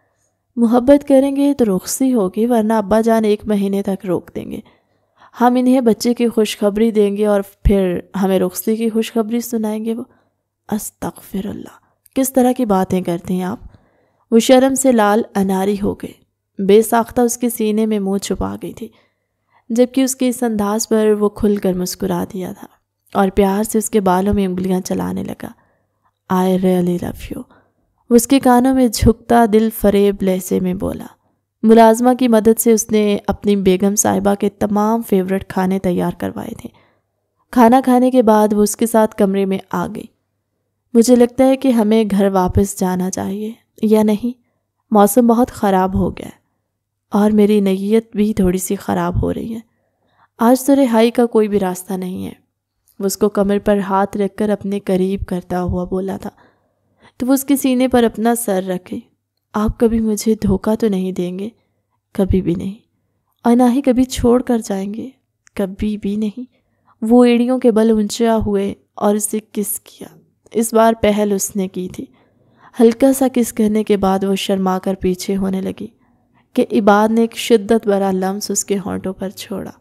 محبت کریں گے تو رخصتی ہوگی، ورنہ ابا جان 1 مہینے تک روک دیں گے۔ ہم انہیں بچے کی خوشخبری دیں گے اور پھر ہمیں رخصتی کی خوشخبری سنائیں گے۔ وہ استغفر اللہ، کس طرح کی باتیں کرتے ہیں آپ؟ وہ شرم سے لال اناری ہو گئے، بے ساختہ اس کے سینے میں منہ چھپا گئی تھی، جبکہ اس کے اس انداز پر وہ کھل کر مسکرا دیا تھا اور پیار سے اس کے بالوں میں انگلیاں چلانے لگا۔ I really love you۔ وہ اس کے کانوں میں جھکتا دل فریب لہجے میں بولا۔ ملازمہ کی مدد سے اس نے اپنی بیگم صاحبہ کے تمام فیورٹ کھانے تیار کروائے تھے۔ کھانا کھانے کے بعد وہ اس کے ساتھ کمرے میں آ گئی۔ مجھے لگتا ہے کہ ہمیں گھر واپس جانا چاہیے، یا نہیں؟ موسم بہت خراب ہو گیا ہے اور میری نیت بھی تھوڑی سی خراب ہو رہی ہے۔ آج تو رہائی کا کوئی بھی راستہ نہیں ہے۔ وہ اس کو کمر پر ہاتھ رکھ کر اپنے قریب کرتا ہوا بولا تھا، تو وہ اس کے سینے پر اپنا سر رکھے۔ آپ کبھی مجھے دھوکہ تو نہیں دیں گے؟ کبھی بھی نہیں، اور نہ ہی کبھی چھوڑ کر جائیں گے؟ کبھی بھی نہیں۔ وہ ایڑیوں کے بل اونچا ہوئے اور اسے کس کیا۔ اس بار پہل اس نے کی تھی۔ ہلکا سا کس کرنے کے بعد وہ شرما کر پیچھے ہونے لگی۔ کہ عباد نے ایک شدت بھرا لمس اس کے ہونٹوں پر چھوڑا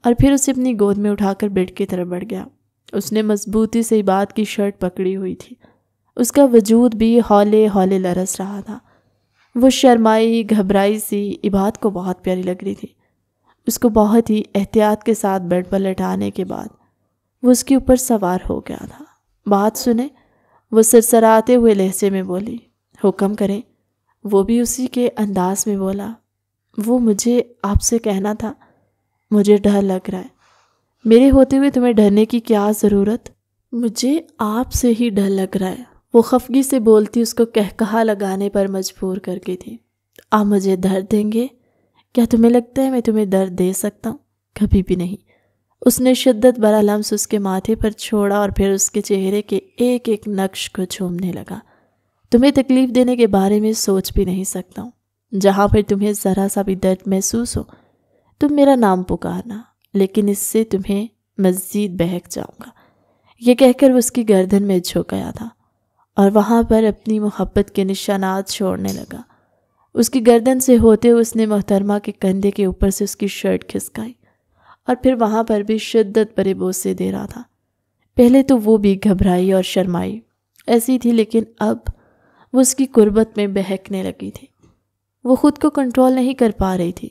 اور پھر اسے اپنی گود میں اٹھا کر بیڈ کی طرف بڑھ گیا۔ اس نے مضبوطی سے عباد کی شرٹ پکڑی ہوئی تھی، اس کا وجود بھی ہولے ہولے لرز رہا تھا۔ وہ شرمائی گھبرائی سی عباد کو بہت پیاری لگ رہی تھی۔ اس کو بہت ہی احتیاط کے ساتھ بیڈ پر لٹانے کے بعد وہ اس کے اوپر سوار ہو گیا تھا۔ بات سنیں، وہ سرسراتے ہوئے لہجے میں بولی۔ حکم کریں، وہ بھی اسی کے انداز میں بولا۔ وہ مجھے آپ سے کہنا تھا، مجھے ڈر لگ رہا ہے۔ میرے ہوتے ہوئے تمہیں ڈرنے کی کیا ضرورت؟ مجھے آپ سے ہی ڈر لگ رہا ہے، وہ خفگی سے بولتی اس کو کہکہا لگانے پر مجبور کر کے تھی۔ آپ مجھے درد دیں گے؟ کیا تمہیں لگتا ہے میں تمہیں درد دے سکتا ہوں؟ کبھی بھی نہیں۔ اس نے شدت بھرا لمس اس کے ماتھے پر چھوڑا اور پھر اس کے چہرے کے ایک ایک نقش کو چومنے لگا۔ تمہیں تکلیف دینے کے بارے میں سوچ بھی نہیں سکتا ہوں۔ جہاں پر تمہیں ذرا سا بھی درد محسوس ہو تم میرا نام پکارنا، لیکن اس سے تمہیں مزید بہک جاؤں گا۔ یہ کہہ کر وہ اس کی گردن میں جھک گیا تھا اور وہاں پر اپنی محبت کے نشانات چھوڑنے لگا۔ اس کی گردن سے ہوتے ہوئے اس نے محترمہ کے کندھے کے اوپر سے اس کی شرٹ کھسکائی اور پھر وہاں پر بھی شدت بھرے بوسے دے رہا تھا۔ پہلے تو وہ بھی گھبرائی اور شرمائی ایسی تھی، لیکن اب وہ اس کی قربت میں بہکنے لگی تھی۔ وہ خود کو کنٹرول نہیں کر پا رہی تھی۔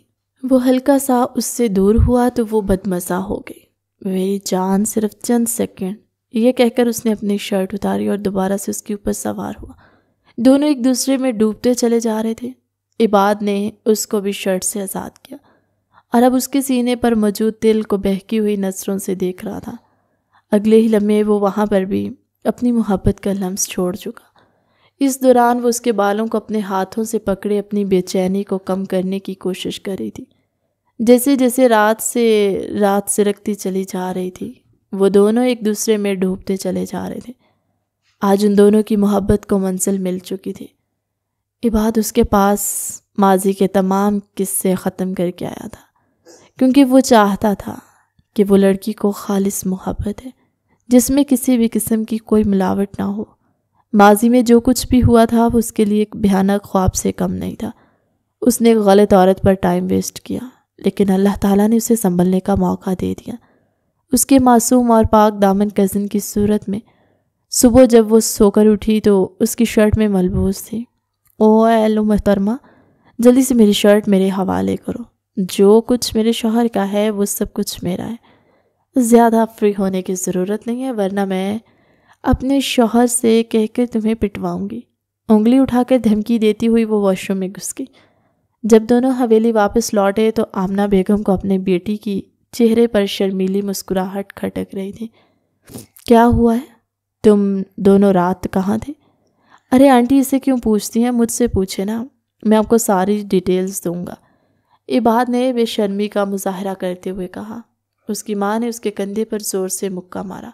وہ ہلکا سا اس سے دور ہوا تو وہ بدمزہ ہو گئی۔ میری جان، صرف چند سیکنڈ، یہ کہہ کر اس نے اپنی شرٹ اتاری اور دوبارہ سے اس کے اوپر سوار ہوا۔ دونوں ایک دوسرے میں ڈوبتے چلے جا رہے تھے۔ عباد نے اس کو بھی شرٹ سے آزاد کیا اور اب اس کے سینے پر موجود دل کو بہکی ہوئی نظروں سے دیکھ رہا تھا۔ اگلے ہی لمحے وہ وہاں پر بھی اپنی محبت کا لمس چھوڑ چکا۔ اس دوران وہ اس کے بالوں کو اپنے ہاتھوں سے پکڑے اپنی بے چینی کو کم کرنے کی کوشش کر رہی تھی۔ جیسے جیسے رات سرکتی چلی جا رہی تھی، وہ دونوں ایک دوسرے میں ڈوبتے چلے جا رہے تھے۔ آج ان دونوں کی محبت کو منزل مل چکی تھی۔ عباد اس کے پاس ماضی کے تمام قصے ختم کر کے آیا تھا، کیونکہ وہ چاہتا تھا کہ وہ لڑکی کو خالص محبت ہے جس میں کسی بھی قسم کی کوئی ملاوٹ نہ ہو۔ ماضی میں جو کچھ بھی ہوا تھا وہ اس کے لیے ایک بھیانک خواب سے کم نہیں تھا۔ اس نے ایک غلط عورت پر ٹائم ویسٹ کیا، لیکن اللہ تعالیٰ نے اسے سنبھلنے کا موقع دے دیا۔ اس کے معصوم اور پاک دامن کزن کی صورت میں صبح جب وہ سو کر اٹھی تو اس کی شرٹ میں ملبوس تھی۔ او ایلو محترمہ، جلدی سے میری شرٹ میرے حوالے کرو۔ جو کچھ میرے شوہر کا ہے وہ سب کچھ میرا ہے۔ زیادہ فری ہونے کی ضرورت نہیں ہے، ورنہ میں اپنے شوہر سے کہہ کر تمہیں پٹواؤں گی۔ انگلی اٹھا کر دھمکی دیتی ہوئی وہ واش روم میں گھس گئی۔ جب دونوں حویلی واپس لوٹے تو آمنہ بیگم کو اپنے بیٹی کی چہرے پر شرمیلی مسکراہٹ کھٹک رہی تھی۔ کیا ہوا ہے؟ تم دونوں رات کہاں تھے؟ ارے آنٹی اسے کیوں پوچھتی ہیں؟ مجھ سے پوچھے نا، میں آپ کو ساری ڈیٹیلز دوں گا، عباد نے بے شرمی کا مظاہرہ کرتے ہوئے کہا۔ اس کی ماں نے اس کے کندھے پر زور سے مکہ مارا۔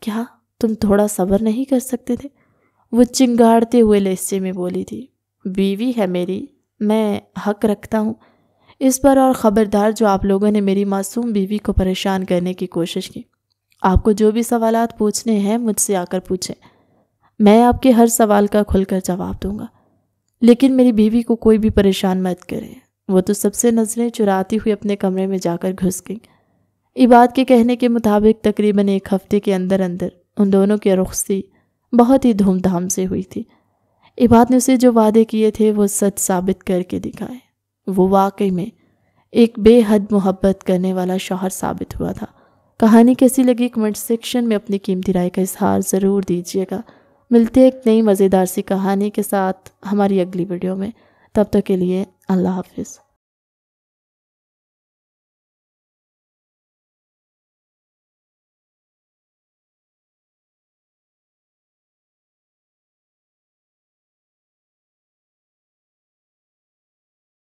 کیا تم تھوڑا صبر نہیں کر سکتے تھے؟ وہ چنگاڑتے ہوئے لہجے میں بولی تھی۔ بیوی ہے میری، میں حق رکھتا ہوں اس پر، اور خبردار جو آپ لوگوں نے میری معصوم بیوی کو پریشان کرنے کی کوشش کی۔ آپ کو جو بھی سوالات پوچھنے ہیں مجھ سے آ کر پوچھیں، میں آپ کے ہر سوال کا کھل کر جواب دوں گا، لیکن میری بیوی کو کوئی بھی پریشان مت کرے۔ وہ تو سب سے نظریں چراتی ہوئی اپنے کمرے میں جا کر گھس گئی۔ عباد کے کہنے کے مطابق تقریباً ایک ہفتے کے اندر ان دونوں کی رخصتی بہت ہی دھوم دھام سے ہوئی تھی۔ عباد نے اسے جو وعدے کیے تھے وہ سچ ثابت کر کے دکھائے۔ وہ واقعی میں ایک بے حد محبت کرنے والا شوہر ثابت ہوا تھا۔ کہانی کیسی لگی کمنٹ سیکشن میں اپنی قیمتی رائے کا اظہار ضرور دیجیے گا۔ ملتے ایک نئی مزیدار سی کہانی کے ساتھ ہماری اگلی ویڈیو میں، تب تک کے لیے اللہ حافظ۔